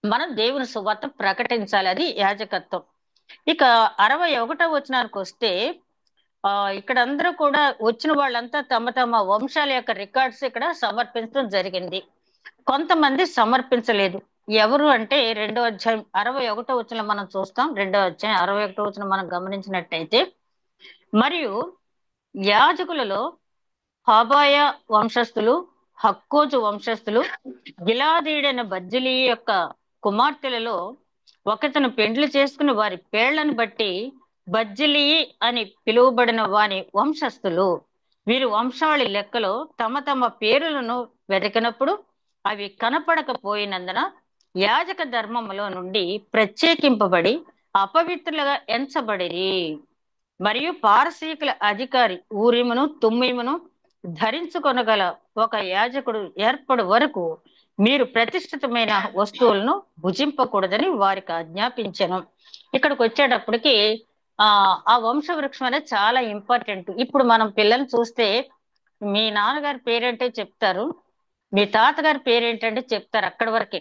మనం దేవుని సువార్త ప్రకటించాలి. అది యాజకత్వం. ఇక 61వ వచనానికి వస్తే, ఇక్కడ అందరూ కూడా వచ్చిన వాళ్ళంతా తమ తమ వంశాల యొక్క రికార్డ్స్ ఇక్కడ సమర్పించడం జరిగింది. కొంతమంది సమర్పించలేదు. ఎవరు అంటే 2వ అధ్యాయం 61వ వచనం మనం చూస్తాం. 2వ అధ్యాయం 61వ వచనం మనం గమనించినట్టయితే, మరియు యాజకులలో హాబాయ వంశస్థులు, హక్కోజు వంశస్థులు, గిలాదీడైన బర్జిలీ యొక్క కుమార్తెలలో ఒకతను పెండ్లు చేసుకుని వారి పేర్లను బట్టి బర్జిలీ అని పిలువబడిన వాని వంశస్థులు. వీరు వంశావళి లెక్కలో తమ తమ పేరులను వెతికినప్పుడు అవి కనపడకపోయినందున యాజక ధర్మములో నుండి ప్రత్యేకింపబడి అపవిత్రులుగా ఎంచబడిరి. మరియు పారసీకుల అధికారి ఊరిమును తుమ్మిమును ధరించుకొనగల ఒక యాజకుడు ఏర్పడు వరకు మీరు ప్రతిష్ఠితమైన వస్తువులను భుజింపకూడదని వారికి ఆజ్ఞాపించను. ఇక్కడికి వచ్చేటప్పటికి ఆ ఆ వంశవృక్షం అనేది చాలా ఇంపార్టెంట్. ఇప్పుడు మనం పిల్లల్ని చూస్తే మీ నాన్నగారి పేరేంటో చెప్తారు, మీ తాతగారి పేరేంటంటే చెప్తారు అక్కడి వరకే.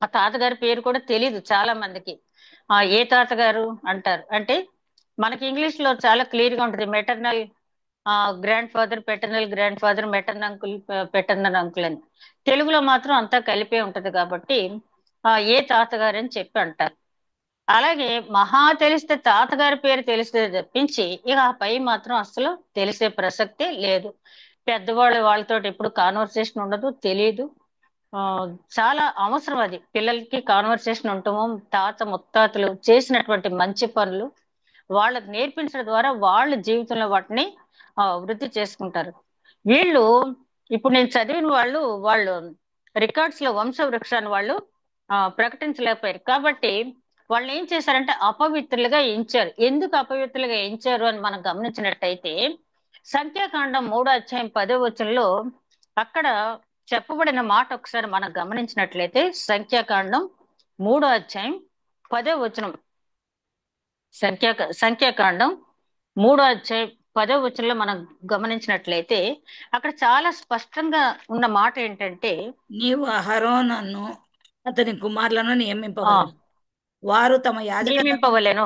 ఆ తాతగారి పేరు కూడా తెలీదు చాలా మందికి. ఏ తాతగారు అంటారు అంటే, మనకి ఇంగ్లీష్ లో చాలా క్లియర్ గా ఉంటుంది, maternal grand father, paternal grand father, maternal uncle, paternal uncle అని. తెలుగులో మాత్రం అంతా కలిపే ఉంటది కాబట్టి ఏ తాతగారు అని చెప్పి అంటారు. అలాగే మహా తెలిస్తే తాతగారి పేరు తెలిస్తే తప్పించి ఇక ఆ పై మాత్రం అసలు తెలిసే ప్రసక్తే లేదు. పెద్దవాళ్ళు వాళ్ళతో ఎప్పుడు కాన్వర్సేషన్ ఉండదు, తెలియదు. ఆ చాలా అవసరం అది, పిల్లలకి కాన్వర్సేషన్ ఉండటము. తాత ముత్తాతలు చేసినటువంటి మంచి పనులు వాళ్ళకి నేర్పించడం ద్వారా వాళ్ళ జీవితంలో వాటిని వృద్ధి చేసుకుంటారు. వీళ్ళు ఇప్పుడు నేను చదివిన వాళ్ళు రికార్డ్స్ లో వంశ వృక్షాన్ని వాళ్ళు ప్రకటించలేకపోయారు కాబట్టి వాళ్ళు ఏం చేశారంటే అపవిత్రులుగా ఎంచారు. ఎందుకు అపవిత్రులుగా ఎంచారు అని మనం గమనించినట్టయితే, సంఖ్యాకాండం 3 అధ్యాయం 10 వచనంలో అక్కడ చెప్పబడిన మాట ఒకసారి మనం గమనించినట్లయితే, సంఖ్యాకాండం 3 అధ్యాయం 10 వచనం. సంఖ్యాకాండం 3 అధ్యాయం 10 వచనంలో మనం గమనించినట్లయితే అక్కడ చాలా స్పష్టంగా ఉన్న మాట ఏంటంటే, నీవు అహరోనను అతని కుమారులను ఆ నియమింపవలెను. వారు తమ యాజకత్వము నియమింపవలెను.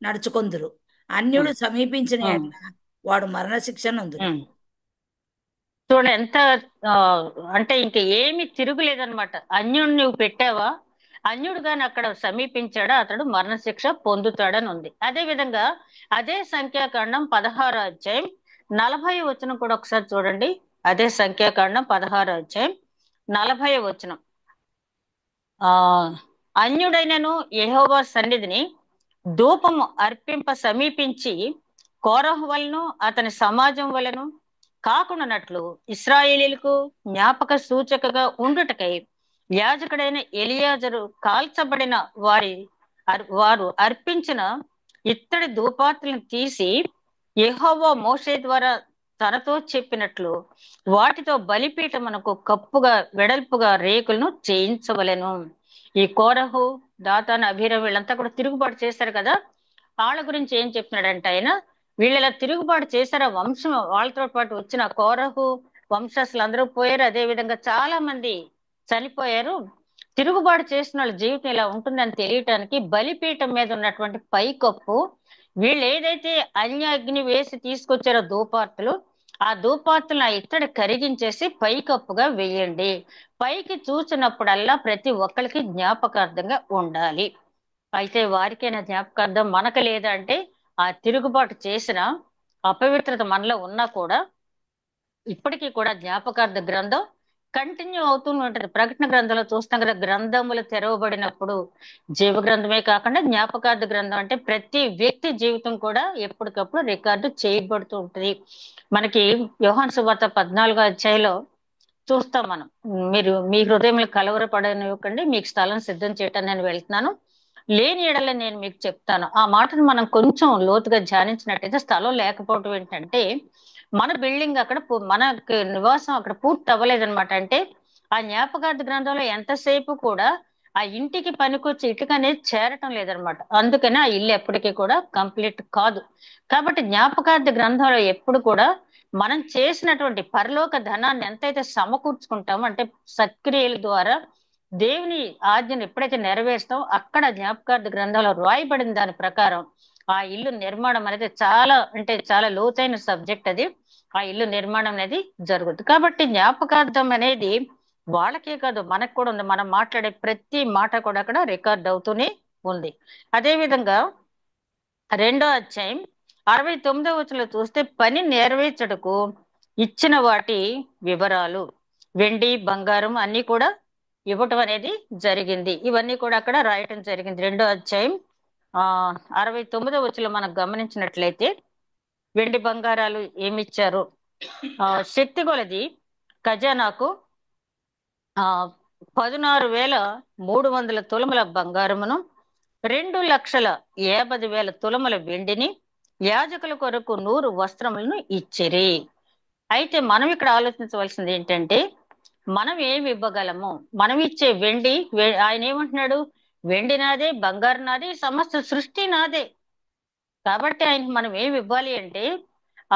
నడుచుకొందురు. అన్యుడు ఉమ్, సమీపించిన ఉమ్, ఎడల వాడు మరణశిక్ష నొందును. ఉమ్. చూడండి ఎంత ఆ, అంటే ఇంక ఏమి తిరుగులేదన్నమాట. అన్యుడు నువ్వు పెట్టావా, అన్యుడు గాని అక్కడ సమీపించాడా అతడు మరణశిక్ష పొందుతాడని ఉంది. అదే విధంగా అదే సంఖ్యాకాండం 16 అధ్యాయం 40 వచనం కూడా ఒకసారి చూడండి. అదే సంఖ్యాకాండం 16 అధ్యాయం 40 వచనం. ఆ అన్యుడైనను యెహోవా సన్నిధిని ధూపము అర్పింప సమీపించి కోరహు వలెను అతని సమాజం వలెను కాకుండానట్లు ఇశ్రాయేలీలకు జ్ఞాపక సూచకగా ఉండుటకై యాజకుడైన ఎలియాజరు కాల్చబడిన వారు అర్పించిన ఇత్తడి ధూపార్తులను తీసి యెహోవా మోషే ద్వారా తనతో చెప్పినట్లు వాటితో బలిపీఠమునకు కప్పుగా వెడల్పుగా రేకులను చేయించవలెను. ఈ కోరహు, దాతాను, అభిరం వీళ్ళంతా కూడా తిరుగుబాటు చేశారు కదా. వాళ్ళ గురించి ఏం చెప్తున్నాడంటే ఆయన, వీళ్ళు ఇలా తిరుగుబాటు చేశారు, ఆ వంశం వాళ్ళతో పాటు వచ్చిన కోరహు వంశస్థులు అందరూ పోయారు. అదే విధంగా చాలా మంది చనిపోయారు. తిరుగుబాటు చేసిన వాళ్ళ జీవితం ఇలా ఉంటుందని తెలియటానికి బలిపీఠం మీద ఉన్నటువంటి పైకప్పు, వీళ్ళు ఏదైతే అగ్ని వేసి తీసుకొచ్చారో ధూపార్తులు, ఆ ధూపార్తులను ఆ ఇత్తడి కరిగించేసి పైకప్పుగా వేయండి. పైకి చూసినప్పుడల్లా ప్రతి ఒక్కరికి జ్ఞాపకార్థంగా ఉండాలి. అయితే వారికైనా జ్ఞాపకార్థం మనకు లేదా అంటే, ఆ తిరుగుబాటు చేసిన అపవిత్రత మనలో ఉన్నా కూడా ఇప్పటికీ కూడా జ్ఞాపకార్థ గ్రంథం కంటిన్యూ అవుతూనే ఉంటది. ప్రకటన గ్రంథంలో చూస్తాం కదా, గ్రంథములు తెరవబడినప్పుడు జీవ గ్రంథమే కాకుండా జ్ఞాపకార్థ గ్రంథం అంటే ప్రతి వ్యక్తి జీవితం కూడా ఎప్పటికప్పుడు రికార్డు చేయబడుతూ ఉంటది. మనకి యోహాను సువార్త 14 అధ్యాయంలో చూస్తాం మనం. మీరు మీ హృదయంలో కలవరపడనివ్వకండి, మీకు స్థలం సిద్ధం చేయటానికి నేను వెళ్తున్నాను, లేని ఎడల నేను మీకు చెప్తాను. ఆ మాటను మనం కొంచెం లోతుగా ధ్యానించినట్టయితే, స్థలం లేకపోవడం ఏంటంటే మన బిల్డింగ్ అక్కడ మనకి నివాసం అక్కడ పూర్తి అవ్వలేదన్నమాట. అంటే ఆ జ్ఞాపకార్థ గ్రంథంలో ఎంతసేపు కూడా ఆ ఇంటికి పనికొచ్చి ఇటుక అనేది చేరటం లేదనమాట. అందుకని ఆ ఇల్లు ఎప్పటికీ కూడా కంప్లీట్ కాదు. కాబట్టి జ్ఞాపకార్థ గ్రంథంలో ఎప్పుడు కూడా మనం చేసినటువంటి పరలోక ధనాన్ని ఎంతైతే సమకూర్చుకుంటామో, అంటే సత్క్రియల ద్వారా దేవుని ఆజ్ఞను ఎప్పుడైతే నెరవేరుస్తామో, అక్కడ జ్ఞాపకార్థ గ్రంథంలో రాయబడిన దాని ప్రకారం ఆ ఇల్లు నిర్మాణం అనేది చాలా అంటే చాలా లోతైన సబ్జెక్ట్ అది. ఆ ఇల్లు నిర్మాణం అనేది జరుగుతుంది. కాబట్టి జ్ఞాపకార్థం అనేది వాళ్ళకే కాదు మనకు కూడా ఉంది. మనం మాట్లాడే ప్రతి మాట కూడా అక్కడ రికార్డ్ అవుతూనే ఉంది. అదే విధంగా 2 అధ్యాయం 69 వచనంలో చూస్తే, పని నెరవేర్చుటకు ఇచ్చిన వాటి వివరాలు, వెండి బంగారం అన్ని కూడా ఇవ్వటం అనేది జరిగింది. ఇవన్నీ కూడా అక్కడ రాయటం జరిగింది. 2 అధ్యాయం 69 వచనంలో మనం గమనించినట్లయితే, వెండి బంగారాలు ఏమిచ్చారు, శక్తి కొలది ఖజానాకు ఆ 16,300 తులముల బంగారమును, 2,50,000 తులముల వెండిని, యాజకుల కొరకు 100 వస్త్రములను ఇచ్చిరి. అయితే మనం ఇక్కడ ఆలోచించవలసింది ఏంటంటే, మనం ఏమి ఇవ్వగలము? మనం ఇచ్చే ఆయన ఏమంటున్నాడు, వెండి నాదే, బంగారు నాదే, సమస్త సృష్టి నాదే. కాబట్టి ఆయనకి మనం ఏమి ఇవ్వాలి అంటే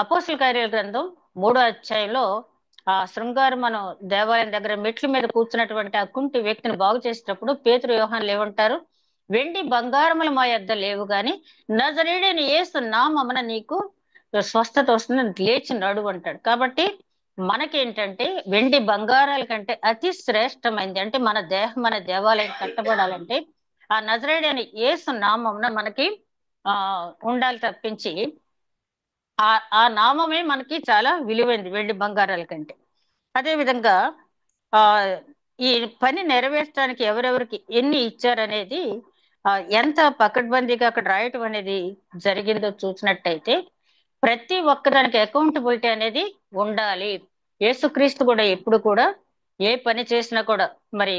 అపోస్తుల కార్యాల గ్రంథం 3వ అధ్యాయంలో ఆ శృంగారం మనం దేవాలయం దగ్గర మెట్ల మీద కూర్చున్నటువంటి ఆ కుంటి వ్యక్తిని బాగు చేసేటప్పుడు పేతురు యోహానులు ఏమంటారు? వెండి బంగారములు మా యొద్ద లేవు గాని నజరేయుడైన యేసు నామమున నీకు స్వస్థత వస్తుంది, లేచి నడువు అంటాడు. కాబట్టి మనకేంటంటే వెండి బంగారాల కంటే అతి శ్రేష్టమైంది అంటే మన దేహం, మన దేవాలయం కట్టబడాలంటే ఆ నజరేయుడైన యేసు నామమున మనకి ఆ ఉండాలి తప్పించి ఆ ఆ నామమే మనకి చాలా విలువైంది వెండి బంగారాల కంటే. అదే విధంగా ఆ ఈ పని నెరవేర్చడానికి ఎవరెవరికి ఎన్ని ఇచ్చారనేది ఎంత పకడ్బందీగా అక్కడ రాయటం అనేది జరిగిందో చూసినట్టయితే ప్రతి ఒక్కదానికి అకౌంటబిలిటీ అనేది ఉండాలి. యేసుక్రీస్తు కూడా ఎప్పుడు కూడా ఏ పని చేసినా కూడా మరి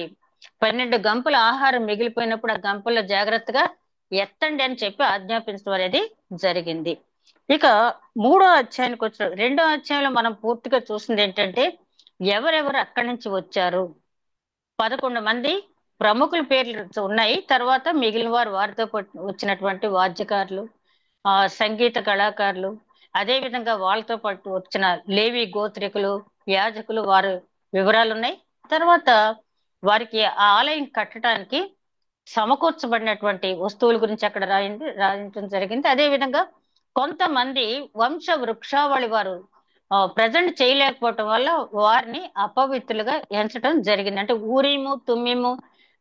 12 గంపల ఆహారం మిగిలిపోయినప్పుడు ఆ గంపల్లో జాగ్రత్తగా ఎత్తండి అని చెప్పి ఆజ్ఞాపించడం అనేది జరిగింది. ఇక 3వ అధ్యాయానికి వచ్చిన 2వ అధ్యాయంలో మనం పూర్తిగా చూసింది ఏంటంటే ఎవరెవరు అక్కడి నుంచి వచ్చారు. 11 మంది ప్రముఖుల పేర్లు ఉన్నాయి. తర్వాత మిగిలిన వారు వారితో వచ్చినటువంటి వాద్యకారులు, సంగీత కళాకారులు, అదే విధంగా వాళ్ళతో పాటు వచ్చిన లేవి గోత్రికులు, యాజకులు, వారి వివరాలు ఉన్నాయి. తర్వాత వారికి ఆ ఆలయం కట్టడానికి సమకూర్చబడినటువంటి వస్తువుల గురించి అక్కడ రాయించడం జరిగింది. అదే విధంగా కొంతమంది వంశ వృక్షావళి వారు ప్రజెంట్ చేయలేకపోవటం వల్ల వారిని అపవిత్రులుగా ఎంచడం జరిగింది. అంటే ఊరీము తుమ్మిము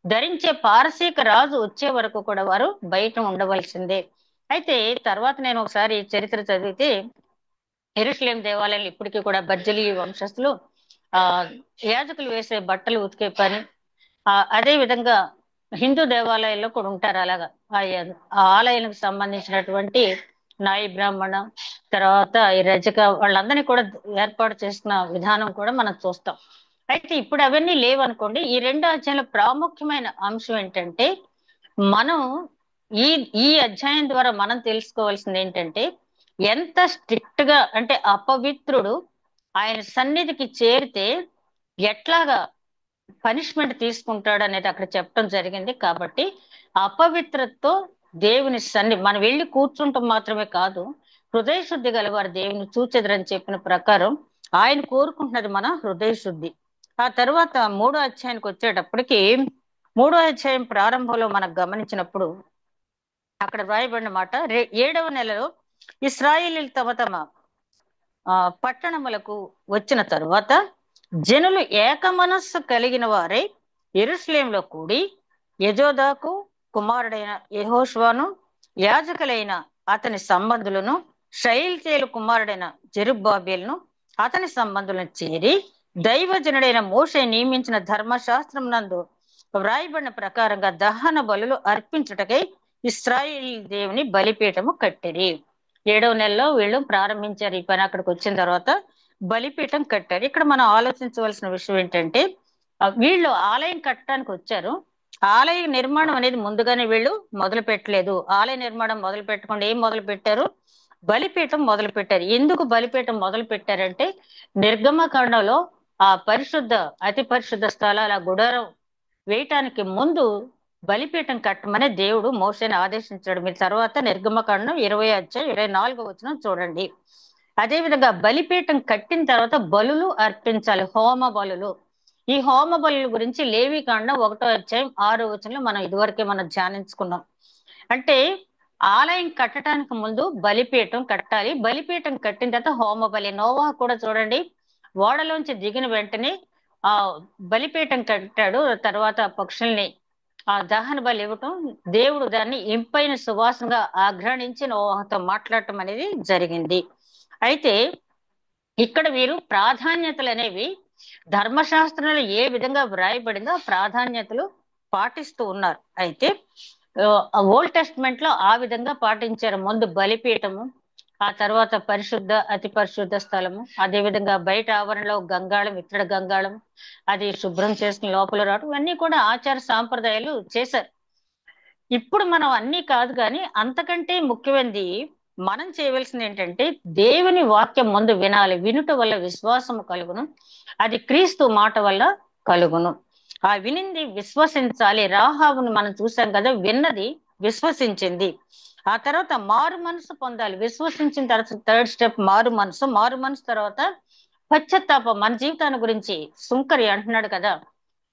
ధరించే పారసీక రాజు వచ్చే వరకు కూడా వారు బయట ఉండవలసిందే. అయితే తర్వాత నేను ఒకసారి చరిత్ర చదివితే యెరూషలేం దేవాలయంలో ఇప్పటికీ కూడా బర్జలీ వంశస్థులు ఆ యాజకులు వేసే బట్టలు ఉతికే పని, అదే విధంగా హిందూ దేవాలయాల్లో కూడా ఉంటారు. అలాగా ఆ ఆలయానికి సంబంధించినటువంటి నాయి బ్రాహ్మణ, తర్వాత ఈ రజక వాళ్ళందరినీ కూడా ఏర్పాటు చేసిన విధానం కూడా మనం చూస్తాం. అయితే ఇప్పుడు అవన్నీ లేవనుకోండి. ఈ 2 అధ్యాయంలో ప్రాముఖ్యమైన అంశం ఏంటంటే మనం ఈ ఈ అధ్యాయం ద్వారా మనం తెలుసుకోవాల్సింది ఏంటంటే ఎంత స్ట్రిక్ట్ గా అంటే అపవిత్రుడు ఆయన సన్నిధికి చేరితే ఎట్లాగా పనిష్మెంట్ తీసుకుంటాడు అనేది అక్కడ చెప్పడం జరిగింది. కాబట్టి అపవిత్రతతో దేవుని మనం వెళ్ళి కూర్చుంటాం మాత్రమే కాదు, హృదయ శుద్ధి గల వారు దేవుని చూచెదరని చెప్పిన ప్రకారం ఆయన కోరుకుంటున్నది మన హృదయ శుద్ధి. ఆ తర్వాత 3వ అధ్యాయానికి వచ్చేటప్పటికి 3వ అధ్యాయం ప్రారంభంలో మనం గమనించినప్పుడు అక్కడ వ్రాయబడిన మాట 7వ నెలలో ఇశ్రాయేలీయులు తమ తమ పట్టణములకు వచ్చిన తరువాత జనులు ఏకమనస్సు కలిగిన వారై యెరూషలేములో కూడి యెజోదాకు కుమారుడైన యెహోషువను, యాజకులైన అతని సంబంధులను, షయల్తీయేలు కుమారుడైన జెరుబ్బాబెలును అతని సంబంధులను చేరి దైవజనుడైన మోషే నియమించిన ధర్మశాస్త్రం నందు వ్రాయబడిన ప్రకారంగా దహన బలులు అర్పించుటకై ఇశ్రాయేలు దేవుని బలిపీఠము కట్టిరి. 7వ నెలలో వీళ్ళు ప్రారంభించారు ఈ పని. అక్కడికి వచ్చిన తర్వాత బలిపీఠం కట్టారు. ఇక్కడ మనం ఆలోచించవలసిన విషయం ఏంటంటే వీళ్ళు ఆలయం కట్టడానికి వచ్చారు. ఆలయ నిర్మాణం అనేది ముందుగానే వీళ్ళు మొదలు పెట్టలేదు. ఆలయ నిర్మాణం మొదలు పెట్టకుండా ఏం మొదలు పెట్టారు? బలిపీఠం మొదలు పెట్టారు. ఎందుకు బలిపీఠం మొదలు పెట్టారంటే నిర్గమకాండంలో ఆ పరిశుద్ధ అతి పరిశుద్ధ స్థలాల గుడారం వేయటానికి ముందు బలిపీఠం కట్టమని దేవుడు మోషేని ఆదేశించాడు. మీరు తర్వాత నిర్గమకాండం 20వ అధ్యాయం 24వ వచనం చూడండి. అదే విధంగా బలిపీఠం కట్టిన తర్వాత బలులు అర్పించాలి, హోమ బలులు. ఈ హోమ బలుల గురించి లేవికాండం 1వ అధ్యాయం 6వ వచనంలో మనం ఇదివరకే మనం ధ్యానించుకున్నాం. అంటే ఆలయం కట్టడానికి ముందు బలిపీఠం కట్టాలి. బలిపీఠం కట్టిన తర్వాత హోమ బలి. నోవా కూడా చూడండి, ఓడలోంచి దిగిన వెంటనే బలిపీఠం కట్టాడు. తర్వాత పక్షుల్ని దహన బలి ఇవ్వటం, దేవుడు దాన్ని ఇంపైన సువాసనగా ఆగ్రహించి నోవాహుతో మాట్లాడటం అనేది జరిగింది. అయితే ఇక్కడ వీరు ప్రాధాన్యతలు అనేవి ధర్మశాస్త్రంలో ఏ విధంగా వ్రాయబడిందో ప్రాధాన్యతలు పాటిస్తూ ఉన్నారు. అయితే ఓల్డ్ టెస్ట్మెంట్ లో ఆ విధంగా పాటించారు. ముందు బలిపీఠము, ఆ తర్వాత పరిశుద్ధ అతి పరిశుద్ధ స్థలము, అదే విధంగా బయట ఆవరణలో గంగాళం, ఇత్తడి గంగాళం, అది శుభ్రం చేసుకుని లోపల రావడం, ఇవన్నీ కూడా ఆచార సాంప్రదాయాలు చేశారు. ఇప్పుడు మనం అన్నీ కాదు కానీ అంతకంటే ముఖ్యమైనది మనం చేయవలసింది ఏంటంటే దేవుని వాక్యం ముందు వినాలి. వినుట వల్ల విశ్వాసము కలుగును, అది క్రీస్తు మాట వల్ల కలుగును. ఆ వినింది విశ్వసించాలి. రాహాబును మనం చూసాం కదా, విన్నది విశ్వసించింది. ఆ తర్వాత మారు మనసు పొందాలి. విశ్వసించిన తర్వాత థర్డ్ స్టెప్ మారు మనసు. మారు మనసు తర్వాత పశ్చాత్తాపం. మన జీవితాన్ని గురించి సుంకరి అంటున్నాడు కదా,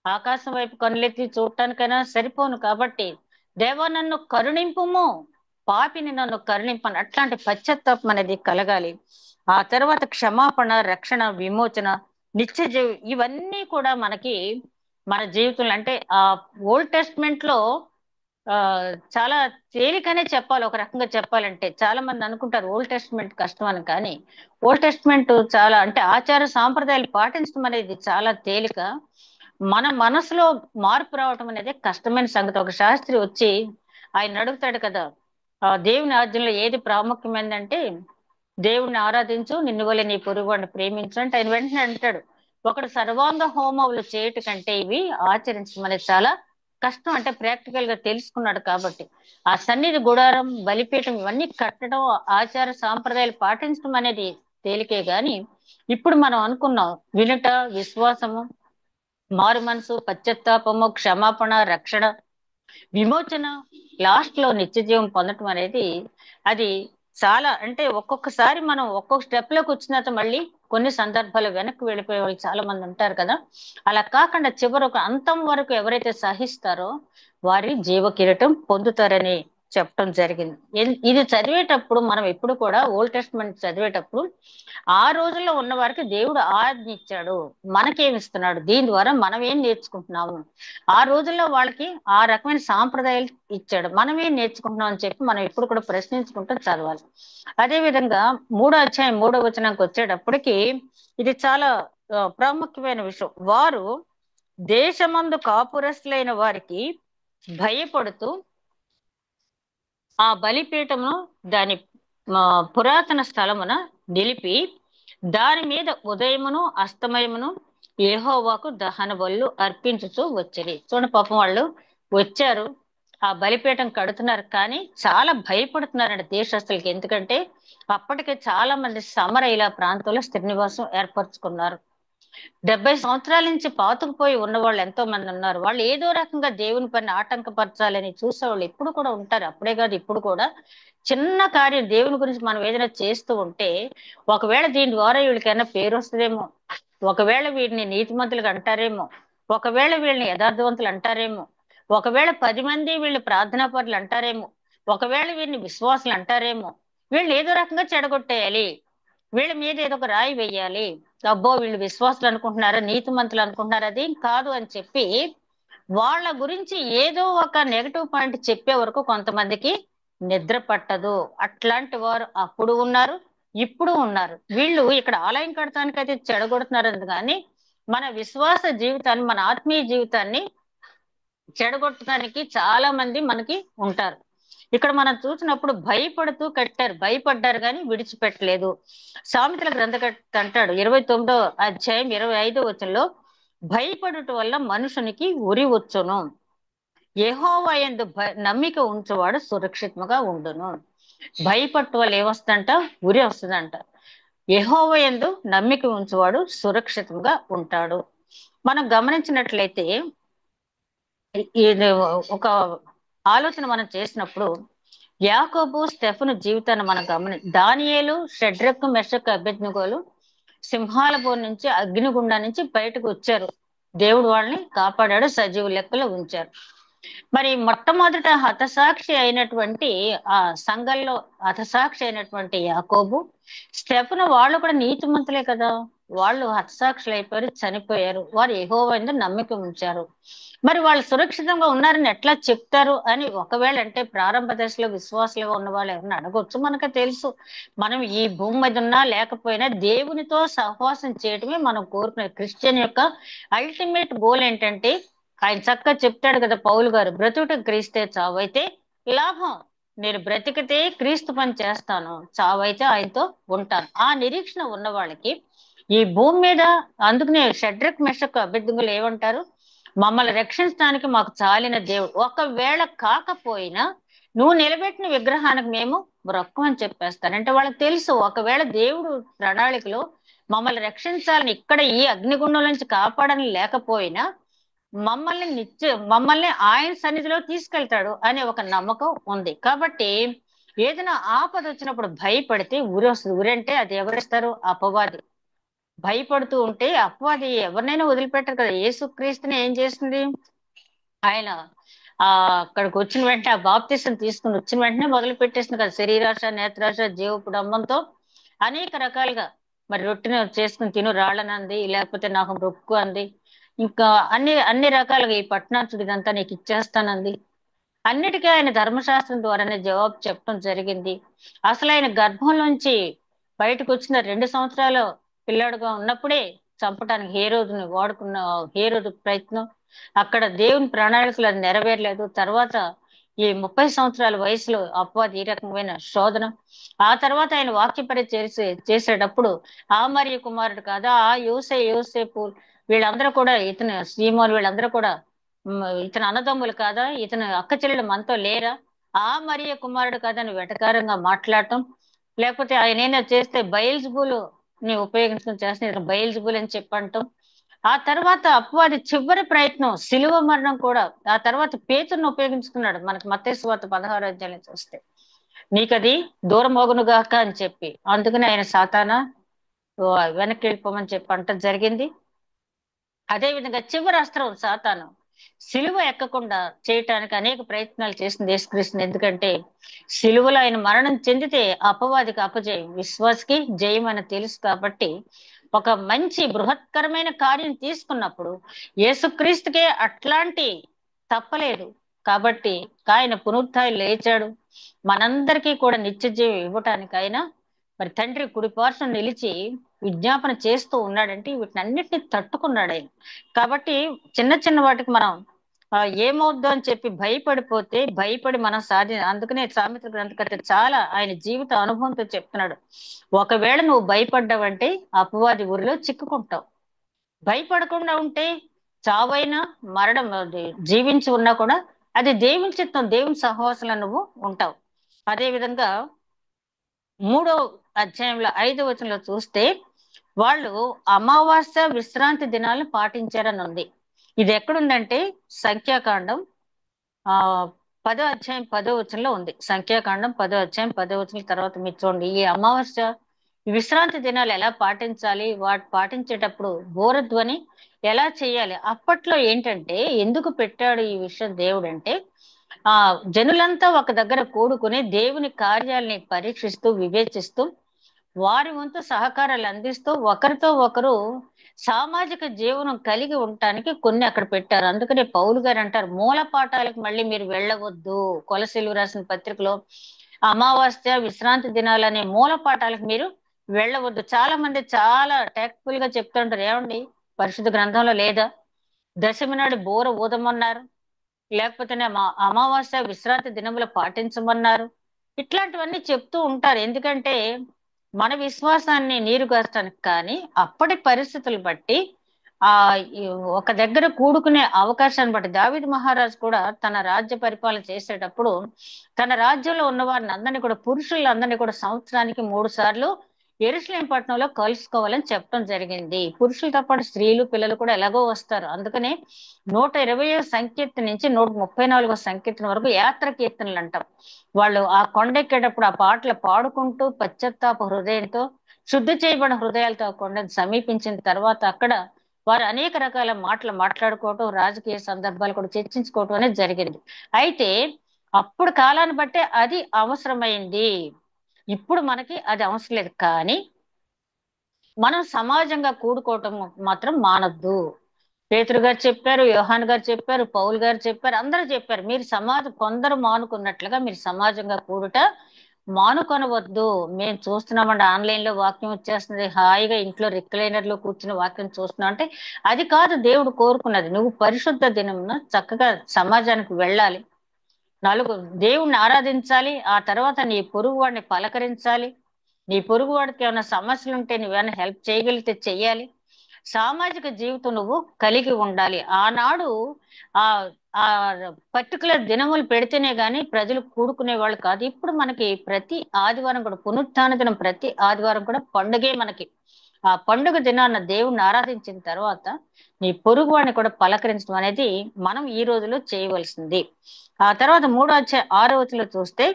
ఆకాశం వైపు కనులెత్తి చూడటానికైనా సరిపోను కాబట్టి దేవా నన్ను కరుణింపుము, పాపిని నన్ను కరుణింపను. అట్లాంటి పశ్చాత్తాపం అనేది కలగాలి. ఆ తర్వాత క్షమాపణ, రక్షణ, విమోచన, నిత్య జీవి, ఇవన్నీ కూడా మనకి మన జీవితంలో అంటే ఆ ఓల్డ్ టెస్ట్మెంట్ లో ఆ చాలా తేలికనే చెప్పాలి. ఒక రకంగా చెప్పాలంటే చాలా మంది అనుకుంటారు ఓల్డ్ టెస్ట్మెంట్ కష్టం అని, కానీ ఓల్డ్ టెస్ట్మెంట్ చాలా అంటే ఆచార సాంప్రదాయాలు పాటించడం అనేది చాలా తేలిక. మన మనసులో మార్పు రావటం అనేది కష్టమైన సంగతి. ఒక శాస్త్రి వచ్చి ఆయన అడుగుతాడు కదా, దేవుని ఆజ్ఞలో ఏది ప్రాముఖ్యమైనదంటే దేవుణ్ణి ఆరాధించు, నిన్ను వల్ల నీ పొరుగువాడిని ప్రేమించు అంటే ఆయన వెంటనే అంటాడు, ఒకడు సర్వాంగ హోమములు చేయట కంటే ఇవి ఆచరించడం అనేది చాలా కష్టం. అంటే ప్రాక్టికల్ గా తెలుసుకున్నాడు కాబట్టి ఆ సన్నిధి గుడారం, బలిపీఠం ఇవన్నీ కట్టడం, ఆచార సాంప్రదాయాలు పాటించడం అనేది తేలికే గాని ఇప్పుడు మనం అనుకున్నాం వినుట, విశ్వాసము, మారు మనసు, పశ్చాత్తాపము, క్షమాపణ, రక్షణ, విమోచన, లాస్ట్ లో నిత్య జీవం పొందటం అనేది అది చాలా అంటే ఒక్కొక్కసారి మనం ఒక్కొక్క స్టెప్ లోకి వచ్చిన తర్వాత మళ్ళీ కొన్ని సందర్భాలు వెనక్కి వెళ్ళిపోయే వాళ్ళు చాలా మంది ఉంటారు కదా. అలా కాకుండా చివరి ఒక అంతం వరకు ఎవరైతే సహిస్తారో వారి జీవ కిరీటం పొందుతారని చెప్పడం జరిగింది. ఇది చదివేటప్పుడు మనం ఎప్పుడు కూడా ఓల్డ్ టెస్ట్మెంట్ చదివేటప్పుడు ఆ రోజుల్లో ఉన్న వారికి దేవుడు ఆజ్ఞ ఇచ్చాడు, మనకేమిస్తున్నాడు, దీని ద్వారా మనం ఏం నేర్చుకుంటున్నాము, ఆ రోజుల్లో వాళ్ళకి ఆ రకమైన సాంప్రదాయాలు ఇచ్చాడు, మనం ఏం నేర్చుకుంటున్నాం అని చెప్పి మనం ఎప్పుడు కూడా ప్రశ్నించుకుంటూ చదవాలి. అదే విధంగా 3వ అధ్యాయం 3వ వచనానికి వచ్చేటప్పటికి ఇది చాలా ప్రాముఖ్యమైన విషయం. వారు దేశమందు కాపురస్తులైన వారికి భయపడుతూ ఆ బలిపీఠమును దాని పురాతన స్థలమున నిలిపి దాని మీద ఉదయమును అస్తమయమును యెహోవాకు దహన బలులు అర్పించుతూ వచ్చిరి. చూడండి పాపం వాళ్ళు వచ్చారు, ఆ బలిపీఠం కడుతున్నారు, కానీ చాలా భయపడుతున్నారండి దేశస్తులకి. ఎందుకంటే అప్పటికే చాలా మంది సమరయిల ప్రాంతంలో స్థిర నివాసం ఏర్పరచుకున్నారు. 70 సంవత్సరాల నుంచి పాతుకుపోయి ఉన్న వాళ్ళు ఎంతో మంది ఉన్నారు. వాళ్ళు ఏదో రకంగా దేవుని పని ఆటంకపరచాలని చూసేవాళ్ళు ఇప్పుడు కూడా ఉంటారు. అప్పుడే కాదు, ఇప్పుడు కూడా చిన్న కార్యం దేవుని గురించి మనం ఏదైనా చేస్తూ ఉంటే ఒకవేళ దీని ద్వారా వీళ్ళకైనా పేరు వస్తుందేమో, ఒకవేళ వీడిని నీతిమంతులుగా అంటారేమో, ఒకవేళ వీళ్ళని యథార్థవంతులు అంటారేమో, ఒకవేళ 10 మంది వీళ్ళు ప్రార్థనా పరులు అంటారేమో, ఒకవేళ వీళ్ళని విశ్వాసులు అంటారేమో, వీళ్ళని ఏదో రకంగా చెడగొట్టేయాలి, వీళ్ళ మీద ఏదో ఒక రాయి వేయాలి, అబ్బో వీళ్ళు విశ్వాసులు అనుకుంటున్నారా, నీతిమంతులు అనుకుంటున్నారా, అదేం కాదు అని చెప్పి వాళ్ళ గురించి ఏదో ఒక నెగటివ్ పాయింట్ చెప్పే వరకు కొంతమందికి నిద్ర పట్టదు. అట్లాంటి వారు అప్పుడు ఉన్నారు, ఇప్పుడు ఉన్నారు. వీళ్ళు ఇక్కడ ఆలయం కడటానికైతే చెడగొడుతున్నారు కానీ మన విశ్వాస జీవితాన్ని, మన ఆత్మీయ జీవితాన్ని చెడగొట్టడానికి చాలా మంది మనకి ఉంటారు. ఇక్కడ మనం చూసినప్పుడు భయపడుతూ కట్టారు, భయపడ్డారు కానీ విడిచిపెట్టలేదు. సామెతల గ్రంథకర్త అంటాడు 29వ అధ్యాయం 25వ వచనంలో, భయపడుట వల్ల మనుషునికి ఉరి వచ్చును, యెహోవా యందు నమ్మిక ఉంచువాడు సురక్షితంగా ఉండును. భయపట్టు వల్ల ఏమొస్తుందంట, ఉరి వస్తుందంట. యెహోవా యందు నమ్మిక ఉంచువాడు సురక్షితంగా ఉంటాడు. మనం గమనించినట్లయితే ఇది ఒక ఆలోచన మనం చేసినప్పుడు యాకోబు స్తెఫను జీవితాన్ని మనం దానియేలు, షడ్రకు, మెషకు, అబేద్నెగోలు సింహాల బోన్ నుంచి, అగ్నిగుండం నుంచి బయటకు వచ్చారు. దేవుడు వాళ్ళని కాపాడాడు, సజీవ లెక్కలో ఉంచారు. మరి మొట్టమొదట హతసాక్షి అయినటువంటి ఆ సంఘంలో హతసాక్షి అయినటువంటి యాకోబు, స్టెఫను వాళ్ళు కూడా నీతిమంతులే కదా, వాళ్ళు హతసాక్షులు అయిపోయారు, చనిపోయారు. వారు యెహోవా యందు నమ్మిక ఉంచారు. మరి వాళ్ళు సురక్షితంగా ఉన్నారని ఎట్లా చెప్తారు అని ఒకవేళ అంటే ప్రారంభ దశలో విశ్వాసులుగా ఉన్న వాళ్ళు ఎవరైనా అడగొచ్చు. మనకు తెలుసు, మనం ఈ భూమి మీద ఉన్నా లేకపోయినా దేవునితో సహవాసం చేయటమే మనం కోరుకునే క్రిస్టియన్ యొక్క అల్టిమేట్ గోల్. ఏంటంటే ఆయన చక్కగా చెప్తాడు కదా పౌలు గారు, బ్రతుకుట క్రీస్తే, చావైతే లాభం. నేను బ్రతికితే క్రీస్తు పని చేస్తాను, చావైతే ఆయనతో ఉంటాను. ఆ నిరీక్షణ ఉన్న వాళ్ళకి ఈ భూమి మీద, అందుకనే షడ్రక్, మెషకు, అబేద్నెగోలు ఏమంటారు, మమ్మల్ని రక్షించడానికి మాకు చాలిన దేవుడు, ఒకవేళ కాకపోయినా నువ్వు నిలబెట్టిన విగ్రహానికి మేము మొక్కం అని చెప్పేస్తాను. అంటే వాళ్ళకి తెలుసు, ఒకవేళ దేవుడు ప్రణాళికలో మమ్మల్ని రక్షించాలని, ఇక్కడ ఈ అగ్నిగుండం నుంచి కాపాడని లేకపోయినా మమ్మల్ని ఆయన సన్నిధిలో తీసుకెళ్తాడు అనే ఒక నమ్మకం ఉంది. కాబట్టి ఏదైనా ఆపద వచ్చినప్పుడు భయపడితే ఊరి వస్తుంది. ఊరంటే అది ఎవరిస్తారు? అపవాది. భయపడుతూ ఉంటే అపవాది ఎవరినైనా వదిలిపెట్టరు కదా. యేసుక్రీస్తుని ఏం చేస్తుంది ఆయన? ఆ అక్కడికి వచ్చిన వెంటనే ఆ బాప్తిసం తీసుకుని వచ్చిన వెంటనే మొదలు పెట్టేసింది కదా, శరీరాశ, నేత్రాశ, జీవపు డంబంతో అనేక రకాలుగా. మరి రొట్టెని చేసుకుని తిను రాళ్ళనంది, లేకపోతే నాకు రొక్కు అంది, ఇంకా అన్ని అన్ని రకాలుగా ఈ పట్టణాంచుడు ఇదంతా నీకు ఇచ్చేస్తానంది. అన్నిటికీ ఆయన ధర్మశాస్త్రం ద్వారానే జవాబు చెప్పడం జరిగింది. అసలు ఆయన గర్భంలోంచి బయటకు వచ్చిన 2 సంవత్సరాల పిల్లాడుగా ఉన్నప్పుడే చంపడానికి హేరోదుని వాడుకున్న హేరోదు ప్రయత్నం, అక్కడ దేవుని ప్రణాళికలు అది నెరవేరలేదు. తర్వాత ఈ 30 సంవత్సరాల వయసులో అపవాది ఈ రకమైన శోధన. ఆ తర్వాత ఆయన వాక్యపరి చేసేటప్పుడు ఆ మరియ కుమారుడు కాదా, ఆ యోసేపు వీళ్ళందరూ కూడా, ఇతను శ్రీమోలు వీళ్ళందరూ కూడా ఇతను అన్నదమ్ములు కాదా, ఇతను అక్క చెల్లెలు మనతో లేరా, ఆ మరియ కుమారుడు కాదా అని వెటకారంగా మాట్లాడటం, లేకపోతే ఆయన ఏమైనా చేస్తే బయల్జబూలు ని ఉపయోగించుకుని చేస్తే ఇతను బయల్జబూల్ అని చెప్పంటాం. ఆ తర్వాత అపవాది చివరి ప్రయత్నం శిలువ మరణం కూడా. ఆ తర్వాత పేతురుని ఉపయోగించుకున్నాడు. మనకి మత్తయి సువార్త 16 అధ్యాయం చూస్తే నీకది దూరం మోగును గాక అని చెప్పి, అందుకని ఆయన సాతానా వెనక్కి వెళ్ళిపోమని చెప్పి అంట జరిగింది. అదే విధంగా చివరి అస్త్రం సాతాను సిలువ ఎక్కకుండా చేయటానికి అనేక ప్రయత్నాలు చేసింది యేసుక్రీస్తుని. ఎందుకంటే సిలువలో ఆయన మరణం చెందితే అపవాదికి అపజయం, విశ్వాసకి జయం అని తెలుసు. కాబట్టి ఒక మంచి బృహత్కరమైన కార్యం తీసుకున్నప్పుడు యేసుక్రీస్తుకే అట్లాంటి తప్పలేదు. కాబట్టి ఆయన పునరుత్థానం లేచాడు, మనందరికీ కూడా నిత్య జీవం ఇవ్వటానికి ఆయన మరి తండ్రి కుడిపార్శ్వం నిలిచి విజ్ఞాపన చేస్తూ ఉన్నాడంటే వీటినన్నిటిని తట్టుకున్నాడు ఆయన. కాబట్టి చిన్న చిన్న వాటికి మనం ఏమవుద్దో అని చెప్పి భయపడి మనం అందుకనే సామెతల గ్రంథకర్త చాలా ఆయన జీవిత అనుభవంతో చెప్తున్నాడు, ఒకవేళ నువ్వు భయపడ్డావంటే అపవాది ఊరిలో చిక్కుకుంటావు. భయపడకుండా ఉంటే చావైనా మరణం జీవించి ఉన్నా కూడా అది దేవుని చిత్తం, దేవుని సహవాసంలో నువ్వు ఉంటావు. అదే విధంగా 3వ అధ్యాయంలో 5వ వచనంలో చూస్తే వాళ్ళు అమావాస్య విశ్రాంతి దినాలను పాటించారని ఉంది. ఇది ఎక్కడుందంటే సంఖ్యాకాండం 10వ అధ్యాయం 10వ వచనంలో ఉంది. సంఖ్యాకాండం 10వ అధ్యాయం 10వ వచనం తర్వాత మీరు చూడండి. ఈ అమావాస్య విశ్రాంతి దినాలు ఎలా పాటించాలి, వాటి పాటించేటప్పుడు బోరధ్వని ఎలా చేయాలి. అప్పట్లో ఏంటంటే ఎందుకు పెట్టాడు ఈ విషయం దేవుడు అంటే, ఆ జనులంతా ఒక దగ్గర కూడుకుని దేవుని కార్యాలని పరీక్షిస్తూ వివేచిస్తూ వారి వంతు సహకారాలు అందిస్తూ ఒకరితో ఒకరు సామాజిక జీవనం కలిగి ఉండటానికి కొన్ని అక్కడ పెట్టారు. అందుకనే పౌలు గారు అంటారు, మూల పాఠాలకు మళ్ళీ మీరు వెళ్ళవద్దు. కొలసీలు రాసిన పత్రికలో అమావాస్య విశ్రాంతి దినాలనే మూల పాఠాలకు మీరు వెళ్ళవద్దు. చాలా మంది చాలా టాక్ట్ఫుల్ గా చెప్తుంటారు, ఏమండి పరిశుద్ధ గ్రంథంలో లేదా, దశమి నాడు బోర ఊదమన్నారు, లేకపోతే అమావాస్య విశ్రాంతి దినములు పాటించమన్నారు. ఇట్లాంటివన్నీ చెప్తూ ఉంటారు. ఎందుకంటే మన విశ్వాసాన్ని నీరుగార్చడానికి. కానీ అప్పటి పరిస్థితులు బట్టి ఆ ఒక దగ్గర కూడుకునే అవకాశాన్ని బట్టి దావీదు మహారాజు కూడా తన రాజ్య పరిపాలన చేసేటప్పుడు తన రాజ్యంలో ఉన్న వారిని అందరినీ కూడా, పురుషులందరినీ కూడా సంవత్సరానికి 3 సార్లు యెరూషలేం పట్టణంలో కలుసుకోవాలని చెప్పడం జరిగింది. పురుషులతో పాటు స్త్రీలు పిల్లలు కూడా ఎలాగో వస్తారు. అందుకనే 120వ సంకీర్తన నుంచి 134వ సంకీర్తన వరకు యాత్ర కీర్తనలు అంటాం. వాళ్ళు ఆ కొండెక్కేటప్పుడు ఆ పాటలు పాడుకుంటూ పశ్చాత్తాప హృదయంతో శుద్ధి చేయబడిన హృదయాలతో ఆ కొండను సమీపించిన తర్వాత అక్కడ వారు అనేక రకాల మాటలు మాట్లాడుకోవటం, రాజకీయ సందర్భాలు కూడా చర్చించుకోవటం అనేది జరిగింది. అయితే అప్పుడు కాలాన్ని బట్టే అది అవసరమైంది. ఇప్పుడు మనకి అది అవసరం లేదు. కానీ మనం సమాజంగా కూడుకోవటం మాత్రం మానద్దు. పేతురు గారు చెప్పారు, యోహాన్ గారు చెప్పారు, పౌల్ గారు చెప్పారు, అందరూ చెప్పారు, మీరు కొందరు మానుకున్నట్లుగా మీరు సమాజంగా కూడుట మానుకొనవద్దు. మేము చూస్తున్నామండి ఆన్లైన్ లో వాక్యం వచ్చేస్తుంది, హాయిగా ఇంట్లో రిక్లైనర్ లో కూర్చుని వాక్యం చూస్తున్నాం అంటే అది కాదు దేవుడు కోరుకున్నది. నువ్వు పరిశుద్ధ దినమున చక్కగా సమాజానికి వెళ్ళాలి, దేవుణ్ణి ఆరాధించాలి, ఆ తర్వాత నీ పొరుగు వాడిని పలకరించాలి, నీ పొరుగు వాడికి ఏమైనా సమస్యలు ఉంటే నువ్వేమైనా హెల్ప్ చేయగలిగితే చెయ్యాలి, సామాజిక జీవితం నువ్వు కలిగి ఉండాలి. ఆనాడు ఆ ఆ పర్టికులర్ దినములు పెడితేనే గాని ప్రజలు కూడుకునే వాళ్ళు కాదు. ఇప్పుడు మనకి ప్రతి ఆదివారం కూడా పునరుత్థాన దినం, ప్రతి ఆదివారం కూడా పండుగే మనకి. ఆ పండుగ దినాన్న దేవుణ్ణి ఆరాధించిన తర్వాత నీ పొరుగు వాడిని కూడా పలకరించడం అనేది మనం ఈ రోజులో చేయవలసింది. ఆ తర్వాత 6వ వచనంలో చూస్తే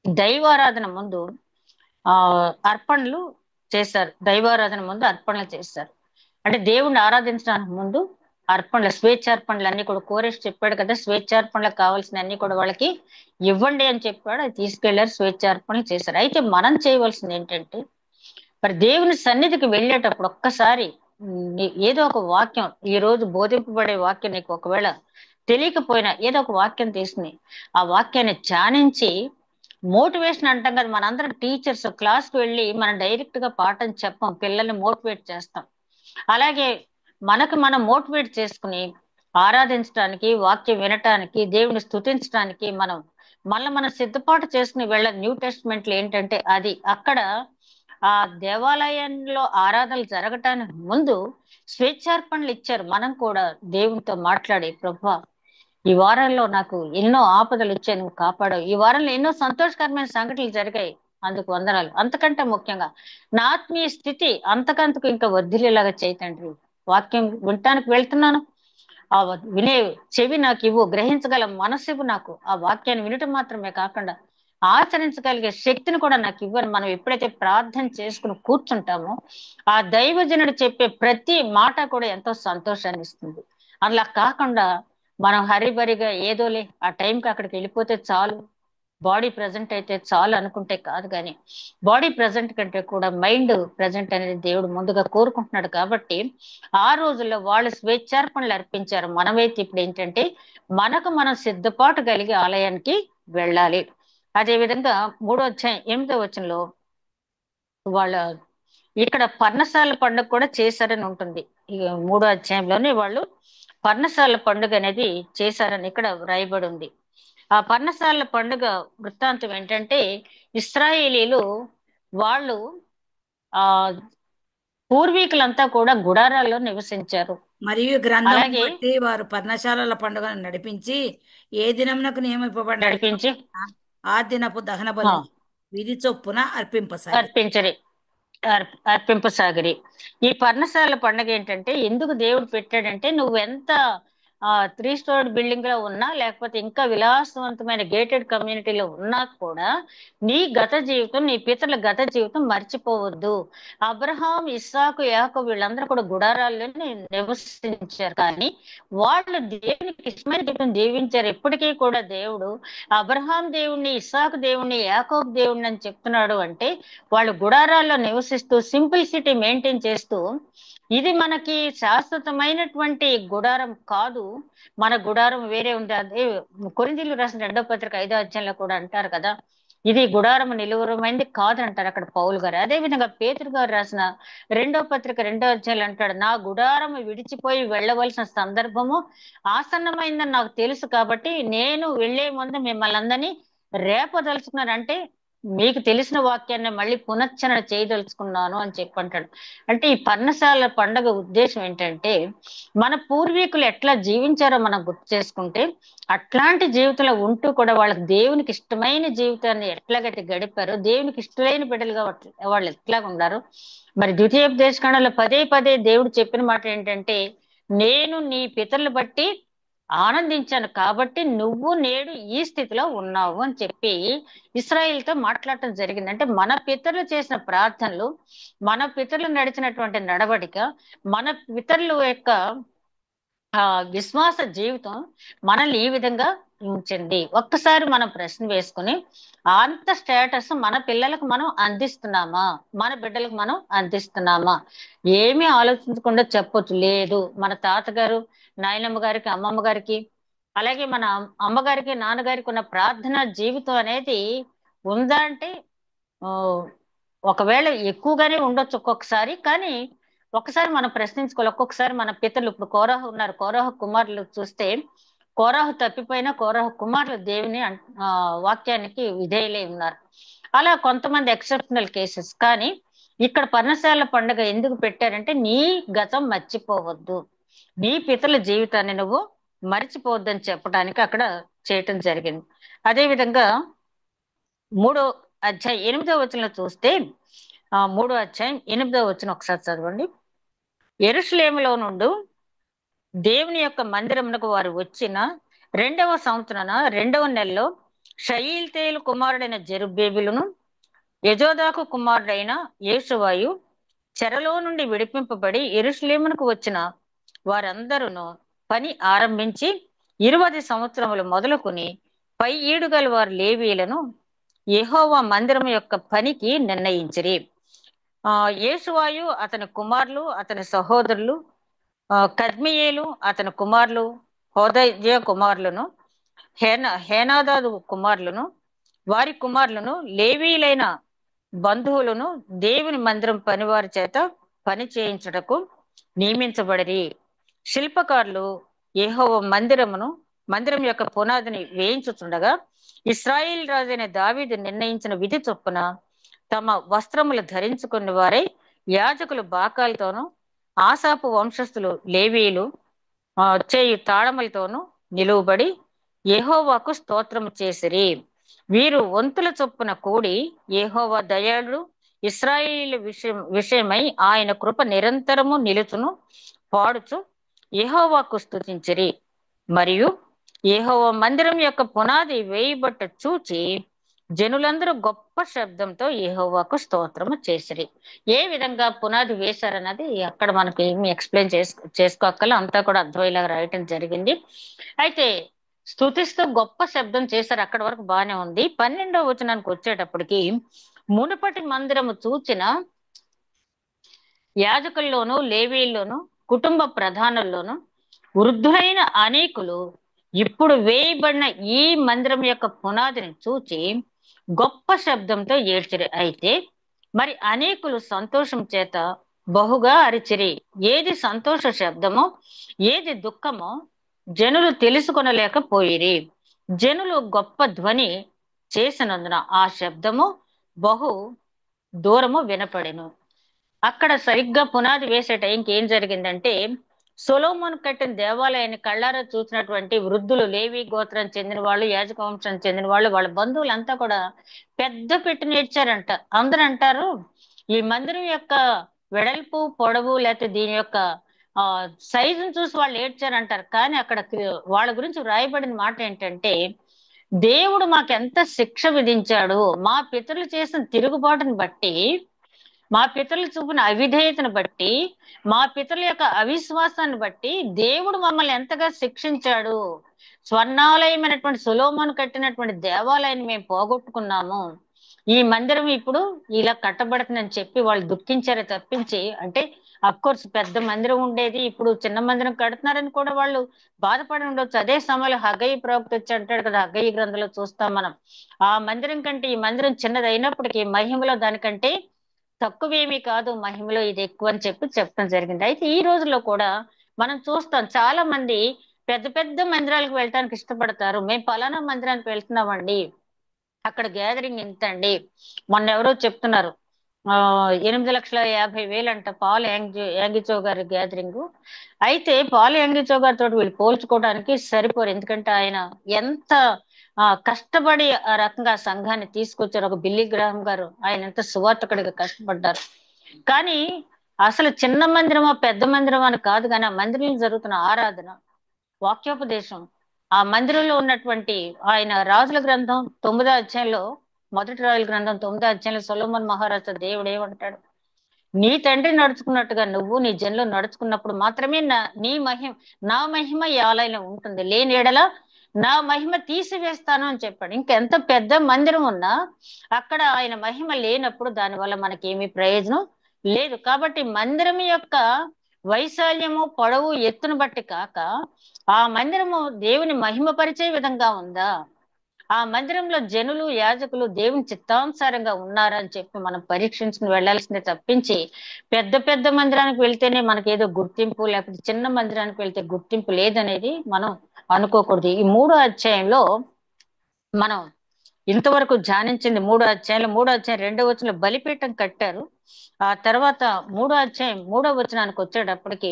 దైవారాధన ముందు ఆ అర్పణలు చేశారు. దైవారాధన ముందు అర్పణలు చేశారు. అంటే దేవుణ్ణి ఆరాధించడానికి ముందు అర్పణలు, స్వేచ్ఛార్పణలు అన్ని కూడా కోరేష్ చెప్పాడు కదా, స్వేచ్ఛార్పణలకు కావాల్సిన అన్ని కూడా వాళ్ళకి ఇవ్వండి అని చెప్పాడు. అది తీసుకెళ్లారు, స్వేచ్ఛార్పణలు చేశారు. అయితే మనం చేయవలసింది ఏంటంటే, మరి దేవుని సన్నిధికి వెళ్ళేటప్పుడు ఒక్కసారి ఏదో ఒక వాక్యం, ఈ రోజు బోధింపబడే వాక్యం నీకు ఒకవేళ తెలియకపోయినా ఏదో ఒక వాక్యం తీసుకుని ఆ వాక్యాన్ని ధ్యానించి, మోటివేషన్ అంటాం కదా, మనందరం టీచర్స్ క్లాస్కి వెళ్ళి మనం డైరెక్ట్ గా పాఠం చెప్పం, పిల్లల్ని మోటివేట్ చేస్తాం. అలాగే మనకు మనం మోటివేట్ చేసుకుని ఆరాధించడానికి, వాక్యం వినటానికి, దేవుని స్తుతించడానికి మనం సిద్ధపాటు చేసుకుని వెళ్ళాలి. న్యూ టెస్ట్మెంట్ లో ఏంటంటే అది అక్కడ ఆ దేవాలయంలో ఆరాధనలు జరగటానికి ముందు స్వేచ్ఛార్పణలు ఇచ్చారు. మనం కూడా దేవునితో మాట్లాడి, ప్రభా ఈ వారంలో నాకు ఎన్నో ఆపదలు వచ్చాయి, నువ్వు కాపాడావు. ఈ వారంలో ఎన్నో సంతోషకరమైన సంఘటనలు జరిగాయి, అందుకు వందనాలు. అంతకంటే ముఖ్యంగా నా ఆత్మీయ స్థితి అంతకంతకు ఇంకా వర్ధిల్లేలాగా చేయి తండ్రి. వాక్యం వినటానికి వెళ్తున్నాను, ఆ వినే చెవి నాకు ఇవ్వు, గ్రహించగల మనసు ఇవ్వు నాకు. ఆ వాక్యాన్ని వినటం మాత్రమే కాకుండా ఆచరించగలిగే శక్తిని కూడా నాకు ఇవ్వని మనం ఎప్పుడైతే ప్రార్థన చేసుకుని కూర్చుంటామో, ఆ దైవజనుడు చెప్పే ప్రతి మాట కూడా ఎంతో సంతోషాన్ని ఇస్తుంది. అలా కాకుండా మనం హరిబరిగా ఏదోలే ఆ టైంకి అక్కడికి వెళ్ళిపోతే చాలు, బాడీ ప్రజెంట్ అయితే చాలు అనుకుంటే కాదు. కానీ బాడీ ప్రజెంట్ కంటే కూడా మైండ్ ప్రజెంట్ అనేది దేవుడు ముందుగా కోరుకుంటున్నాడు. కాబట్టి ఆ రోజుల్లో వాళ్ళు స్వేచ్ఛార్పణలు అర్పించారు. మనమైతే ఇప్పుడు ఏంటంటే మనకు మనం సిద్ధపాటు కలిగి ఆలయానికి వెళ్ళాలి. అదే విధంగా 3వ అధ్యాయం 8వ వచనంలో వాళ్ళ ఇక్కడ పర్ణశాల పండుగ కూడా చేశారని ఉంటుంది. ఈ 3వ అధ్యాయంలోనే వాళ్ళు పర్ణశాల పండుగ అనేది చేశారని ఇక్కడ వ్రాయబడి ఉంది. ఆ పర్ణశాల పండుగ వృత్తాంతం ఏంటంటే, ఇశ్రాయేలీలు వాళ్ళు ఆ పూర్వీకులంతా కూడా గుడారాల్లో నివసించారు. మరియు గ్రంథం అలాగే బట్టి వారు పర్ణశాలల పండుగను నడిపించి ఏ దినమునకు నియమింపబడినారు నడిపించి ఆ దినపు దహన ఆ, బలి విధి చొప్పున అర్పింపసాగి. అర్పించరి అర్పింపసాగిరి. ఈ పర్ణశాల పండుగ ఏంటంటే ఎందుకు దేవుడు పెట్టాడంటే, నువ్వు ఎంత 3 స్టోర్డ్ బిల్డింగ్ లో ఉన్నా, లేకపోతే ఇంకా విలాసవంతమైన గేటెడ్ కమ్యూనిటీలో ఉన్నా కూడా నీ గత జీవితం, నీ పితరుల గత జీవితం మర్చిపోవద్దు. అబ్రహాం, ఇస్సాకు, యాకోబు వీళ్ళందరూ కూడా గుడారాల్లోనే నివసించారు. కానీ వాళ్ళు దేవునికి ఇష్టమైన జీవితం జీవించారు. ఎప్పటికీ కూడా దేవుడు అబ్రహాం దేవుణ్ణి, ఇస్సాకు దేవుణ్ణి, యాకోబు దేవుణ్ణి అని చెప్తున్నాడు అంటే, వాళ్ళు గుడారాల్లో నివసిస్తూ సింప్లిసిటీ మెయింటైన్ చేస్తూ, ఇది మనకి శాశ్వతమైనటువంటి గుడారం కాదు, మన గుడారం వేరే ఉంది. అదే కొరింథీయులకు రాసిన 2వ పత్రిక 5వ అధ్యాయంలో కూడా అంటారు కదా, ఇది గుడారం నిలువరమైంది కాదు అంటారు అక్కడ పౌలు గారు. అదే విధంగా పేతురు గారు రాసిన 2వ పత్రిక 2వ అధ్యాయంలో అంటాడు, నా గుడారం విడిచిపోయి వెళ్ళవలసిన సందర్భము ఆసన్నమైందని నాకు తెలుసు, కాబట్టి నేను వెళ్లే ముందు మిమ్మల్ని అందరినీ రేపదలుచుకున్నాను. అంటే మీకు తెలిసిన వాక్యాన్ని మళ్ళీ పునశ్చరణ చేయదలుచుకున్నాను అని చెప్పంటాడు. అంటే ఈ పర్ణశాల పండగ ఉద్దేశం ఏంటంటే, మన పూర్వీకులు ఎట్లా జీవించారో మనం గుర్తు చేసుకుంటే, అట్లాంటి జీవితంలో ఉంటూ కూడా వాళ్ళకి దేవునికి ఇష్టమైన జీవితాన్ని ఎట్లాగైతే గడిపారో, దేవునికి ఇష్టమైన బిడ్డలుగా వాళ్ళు ఎట్లా ఉన్నారు. మరి ద్వితీయోపదేశకాండంలో పదే పదే దేవుడు చెప్పిన మాట ఏంటంటే, నేను నీ పితరులు బట్టి ఆనందించాను కాబట్టి నువ్వు నేడు ఈ స్థితిలో ఉన్నావు అని చెప్పి ఇశ్రాయేలుతో మాట్లాడటం జరిగింది. అంటే మన పితరులు చేసిన ప్రార్థనలు, మన పితరులు నడిచినటువంటి నడవడిక, మన పితరుల యొక్క విశ్వాస జీవితం మనల్ని ఈ విధంగా ఉంచింది. ఒక్కసారి మనం ప్రశ్న వేసుకుని, అంత స్టేటస్ మన పిల్లలకు మనం అందిస్తున్నామా, మన బిడ్డలకు మనం అందిస్తున్నామా? ఏమీ ఆలోచించకుండా చెప్పొచ్చు, లేదు మన తాతగారు, నాయనమ్మ గారికి, అమ్మమ్మ గారికి, అలాగే మన అమ్మగారికి, నాన్నగారికి ఉన్న ప్రార్థన జీవితం అనేది ఉందా అంటే ఆ, ఒకవేళ ఎక్కువగానే ఉండొచ్చు ఒక్కొక్కసారి. కానీ ఒక్కసారి మనం ప్రశ్నించుకోవాలి. ఒక్కొక్కసారి మన పితరులు, ఇప్పుడు కోరాహు ఉన్నారు, కోరాహు కుమారులు చూస్తే, కోరాహు తప్పిపోయినా కోరాహు కుమారులు దేవుని వాక్యానికి విధేయులై ఉన్నారు. అలా కొంతమంది ఎక్సెప్షనల్ కేసెస్. కానీ ఇక్కడ పర్ణశాల పండుగ ఎందుకు పెట్టారంటే, నీ గతం మర్చిపోవద్దు, నీ పితరుల జీవితాన్ని నువ్వు మర్చిపోవద్దని చెప్పడానికి అక్కడ చేయటం జరిగింది. అదే విధంగా 3వ అధ్యాయం 8వ వచనంలో చూస్తే, 3వ అధ్యాయం 8వ వచనం ఒకసారి చదవండి. యెరూషలేములో నుండి దేవుని యొక్క మందిరమునకు వారు వచ్చిన 2వ సంవత్సరాన 2వ నెలలో షయీల్తేలు కుమారుడైన జెరుబ్బేబులును యజోదాకు కుమారుడైన యేషువాయు చెరలో నుండి విడిపింపబడి యెరూషలేమునకు వచ్చిన వారందరూ పని ఆరంభించి 20 సంవత్సరములు మొదలుకొని పై ఈడుగల వారు లేవీలను యెహోవా మందిరం యొక్క పనికి నిర్ణయించిరి. యేషువాయు అతని కుమారులు, అతని సహోదరులు, కద్మియేలు అతని కుమారులు, హోదయ్య కుమారులను, హేనాదాదు కుమారులను, వారి కుమారులను, లేవీలైన బంధువులను దేవుని మందిరం పనివారి చేత పని చేయించుటకు నియమించబడిరి. శిల్పకారులు యెహోవా మందిరం యొక్క పునాదిని వేయించుచుండగా ఇశ్రాయేల్ రాజైన దావీదు నిర్ణయించిన విధి చొప్పున తమ వస్త్రములు ధరించుకుని వారై యాజకులు బాకాలతోనూ ఆసాపు వంశస్థులు లేవీలు చేయు తాళములతోనూ నిలువబడి యెహోవాకు స్తోత్రము చేసిరి. వీరు వంతుల చొప్పున కూడి యెహోవా దయాళుడు, ఇశ్రాయేలు విషయమై ఆయన కృప నిరంతరము నిలుచును పాడుచు యెహోవాకు స్తుతించిరి. మరియు యెహోవా మందిరం యొక్క పునాది వేయబట్ట చూచి జనులందరూ గొప్ప శబ్దంతో యెహోవాకు స్తోత్రము చేసిరి. ఏ విధంగా పునాది వేశారన్నది అక్కడ మనకి ఏమి ఎక్స్ప్లెయిన్ చేసుకోక్కల, అంతా కూడా అర్థమయ్యేలాగా రాయటం జరిగింది. అయితే స్తుతిస్తూ గొప్ప శబ్దం చేశారు, అక్కడి వరకు బాగానే ఉంది. 12వ వచనానికి వచ్చేటప్పటికి మునుపటి మందిరము చూచిన యాజకుల్లోను, లేవీల్లోను, కుటుంబ ప్రధానుల్లోను వృద్ధులైన అనేకులు ఇప్పుడు వేయబడిన ఈ మందిరం యొక్క పునాదిని చూచి గొప్ప శబ్దంతో ఏడ్చిరి. అయితే మరి అనేకులు సంతోషం చేత బహుగా అరిచిరి. ఏది సంతోష శబ్దమో ఏది దుఃఖమో జనులు తెలుసుకొనలేకపోయిరి. జనులు గొప్ప ధ్వని చేసినందున ఆ శబ్దము బహు దూరము వినపడెను. అక్కడ సరిగ్గా పునాది వేసే టైంకి ఏం జరిగిందంటే, సొలొమోను కట్టిన దేవాలయాన్ని కళ్ళారా చూసినటువంటి వృద్ధులు, లేవి గోత్రం చెందిన వాళ్ళు, యాజక వంశం చెందిన వాళ్ళు, వాళ్ళ బంధువులంతా కూడా పెద్ద పెట్టి నేర్చారంట. అందరూ అంటారు ఈ మందిరం యొక్క వెడల్పు, పొడవు, లేకపోతే దీని యొక్క సైజును చూసి వాళ్ళు ఏడ్చారంటారు. కానీ అక్కడ వాళ్ళ గురించి వ్రాయబడిన మాట ఏంటంటే, దేవుడు మాకెంత శిక్ష విధించాడు, మా పితరులు చేసిన తిరుగుబాటుని బట్టి, మా పితరులు చూపిన అవిధేయతను బట్టి, మా పితరుల యొక్క అవిశ్వాసాన్ని బట్టి దేవుడు మమ్మల్ని ఎంతగా శిక్షించాడు. స్వర్ణాలయమైనటువంటి సొలొమోను కట్టినటువంటి దేవాలయాన్ని మేము పోగొట్టుకున్నాము, ఈ మందిరం ఇప్పుడు ఇలా కట్టబడుతుందని చెప్పి వాళ్ళు దుఃఖించారే తప్పించి, అంటే కోర్స్ పెద్ద మందిరం ఉండేది, ఇప్పుడు చిన్న మందిరం కడుతున్నారని కూడా వాళ్ళు బాధపడి ఉండొచ్చు. అదే సమయంలో హగ్గయి ప్రవక్త వచ్చి అంటాడు కదా, హగ్గయి గ్రంథంలో చూస్తాం మనం, ఆ మందిరం కంటే ఈ మందిరం చిన్నది అయినప్పటికీ మహిమలో దానికంటే తక్కువేమీ కాదు, మహిమలో ఇది ఎక్కువ అని చెప్పడం జరిగింది. అయితే ఈ రోజుల్లో కూడా మనం చూస్తాం, చాలా మంది పెద్ద పెద్ద మందిరాలకు వెళ్ళటానికి ఇష్టపడతారు. మేము పలానా మందిరానికి వెళ్తున్నామండి, అక్కడ గ్యాదరింగ్ ఇంత అండి. మొన్న ఎవరో చెప్తున్నారు 8,50,000 అంట పాల్ యాంగిచో గారి గ్యాదరింగ్. అయితే పాల్ యాంగిచో గారితో వీళ్ళు పోల్చుకోవడానికి సరిపోరు, ఎందుకంటే ఆయన ఎంత కష్టపడి ఆ రకంగా సంఘాన్ని తీసుకొచ్చారు. ఒక బిల్లీ గ్రాహం గారు, ఆయన ఎంత సువార్తకుడిగా కష్టపడ్డారు. కానీ అసలు చిన్న మందిరమా పెద్ద మందిరమా అని కాదు, కానీ ఆ మందిరంలో జరుగుతున్న ఆరాధన, వాక్యోపదేశం, ఆ మందిరంలో ఉన్నటువంటి ఆయన రాజుల గ్రంథం 9వ అధ్యాయంలో, మొదటి రాజుల గ్రంథం 9వ అధ్యాయంలో సొలొమోను మహారాజు దేవుడు ఏమంటాడు, నీ తండ్రి నడుచుకున్నట్టుగా నువ్వు నీ జనులు నడుచుకున్నప్పుడు మాత్రమే నా మహిమ ఈ ఆలయంలో ఉంటుంది, లేని ఎడల నా మహిమ తీసివేస్తాను అని చెప్పాడు. ఇంకెంత పెద్ద మందిరం ఉన్నా అక్కడ ఆయన మహిమ లేనప్పుడు దానివల్ల మనకేమీ ప్రయోజనం లేదు. కాబట్టి మందిరం యొక్క వైశాల్యము, పొడవు, ఎత్తును బట్టి కాక ఆ మందిరము దేవుని మహిమపరిచే విధంగా ఉందా, ఆ మందిరంలో జనులు, యాజకులు దేవుని చిత్తానుసారంగా ఉన్నారా అని చెప్పి మనం పరీక్షించుకుని వెళ్లాల్సిందే తప్పించి, పెద్ద పెద్ద మందిరానికి వెళ్తేనే మనకేదో గుర్తింపు, లేకపోతే చిన్న మందిరానికి వెళ్తే గుర్తింపు లేదనేది మనం అనుకోకూడదు. ఈ 3వ అధ్యాయంలో మనం ఇంతవరకు ధ్యానించింది 3వ అధ్యాయం 2వ వచనంలో బలిపీఠం కట్టారు. ఆ తర్వాత 3వ అధ్యాయం 3వ వచనానికి వచ్చేటప్పటికి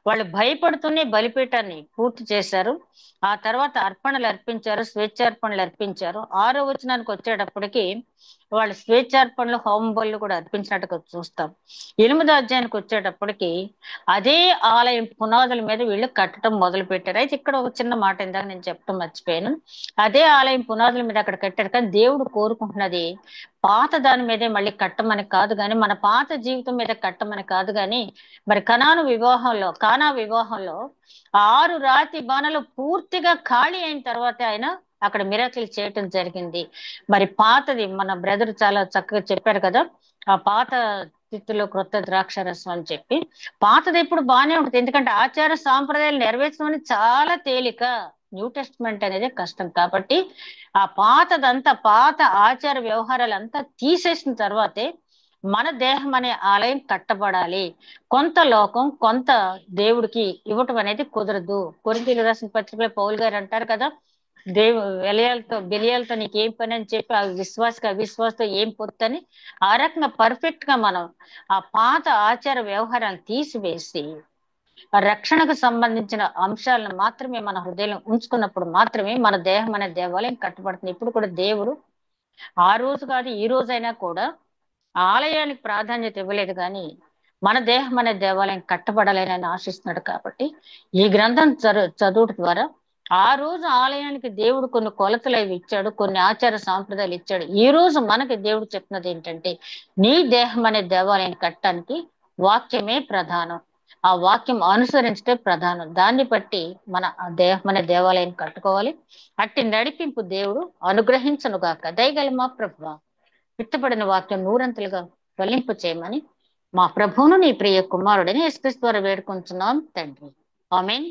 వాళ్ళు భయపడుతూనే బలిపీఠాన్ని పూర్తి చేశారు. ఆ తర్వాత అర్పణలు అర్పించారు, స్వేచ్ఛార్పణలు అర్పించారు. 6వ వచనానికి వచ్చేటప్పటికి వాళ్ళు స్వేచ్ఛార్పణలు, హోమ బలులు కూడా అర్పించినట్టుగా చూస్తాం. 8వ అధ్యాయానికి వచ్చేటప్పటికి అదే ఆలయం పునాదుల మీద వీళ్ళు కట్టడం మొదలు పెట్టారు. అయితే ఇక్కడ ఒక చిన్న మాట ఇందాక నేను చెప్పడం మర్చిపోయాను. అదే ఆలయం పునాదుల మీద అక్కడ కట్టారు, కానీ దేవుడు కోరుకుంటున్నది పాత దాని మీదే మళ్ళీ కట్టమని కాదు, కానీ మన పాత జీవితం మీద కట్టమని కాదు, కానీ మరి కానా వివాహంలో ఆ 6 రాతి బాణలు పూర్తిగా ఖాళీ అయిన తర్వాత ఆయన అక్కడ మిరాకిల్ చేయటం జరిగింది. మరి పాతది మన బ్రదర్ చాలా చక్కగా చెప్పారు కదా, ఆ పాత తిత్తులో క్రొత్త ద్రాక్షరసం అని చెప్పి. పాతది ఎప్పుడు బాగానే ఉంటుంది, ఎందుకంటే ఆచార సాంప్రదాయాలు నెరవేర్చడం అనేది చాలా తేలిక, న్యూ టెస్ట్మెంట్ అనేది కష్టం. కాబట్టి ఆ పాత ఆచార వ్యవహారాలంతా తీసేసిన తర్వాతే మన దేహం అనే ఆలయం కట్టబడాలి. కొంత లోకం కొంత దేవుడికి ఇవ్వటం అనేది కుదరదు. కొరింథీయులకు రాసిన పత్రికలో పౌలు గారు అంటారు కదా, బెలియాలతో నీకేం పని అని చెప్పి ఆ అవిశ్వాసతో ఏం పొత్తని. ఆ రకంగా పర్ఫెక్ట్ గా మనం ఆ పాత ఆచార వ్యవహారాలను తీసివేసి ఆ రక్షణకు సంబంధించిన అంశాలను మాత్రమే మన హృదయంలో ఉంచుకున్నప్పుడు మాత్రమే మన దేహం అనే దేవాలయం కట్టబడుతుంది. ఇప్పుడు కూడా దేవుడు ఆ రోజు కాదు ఈ రోజైనా కూడా ఆలయానికి ప్రాధాన్యత ఇవ్వలేదు, కానీ మన దేహం అనే దేవాలయం కట్టబడాలని ఆయన ఆశిస్తున్నాడు. కాబట్టి ఈ గ్రంథం చదువుట ద్వారా ఆ రోజు ఆలయానికి దేవుడు కొన్ని కొలతలు అవి ఇచ్చాడు, కొన్ని ఆచార సాంప్రదాయాలు ఇచ్చాడు. ఈ రోజు మనకి దేవుడు చెప్తున్నది ఏంటంటే, నీ దేహం అనే దేవాలయం కట్టడానికి వాక్యమే ప్రధానం, ఆ వాక్యం అనుసరించటే ప్రధానం. దాన్ని బట్టి మన ఆ దేహం అనే దేవాలయం కట్టుకోవాలి. అట్టి నడిపింపు దేవుడు అనుగ్రహించనుగాక. దయగల మా ప్రభువా, విత్తబడిన వాక్యం నూరంతలుగా ఫలింపు చేయమని మా ప్రభువును నీ ప్రియ కుమారుడని యేసుక్రీస్తు ద్వారా వేడుకుంటున్నాం తండ్రి. ఆమేన్.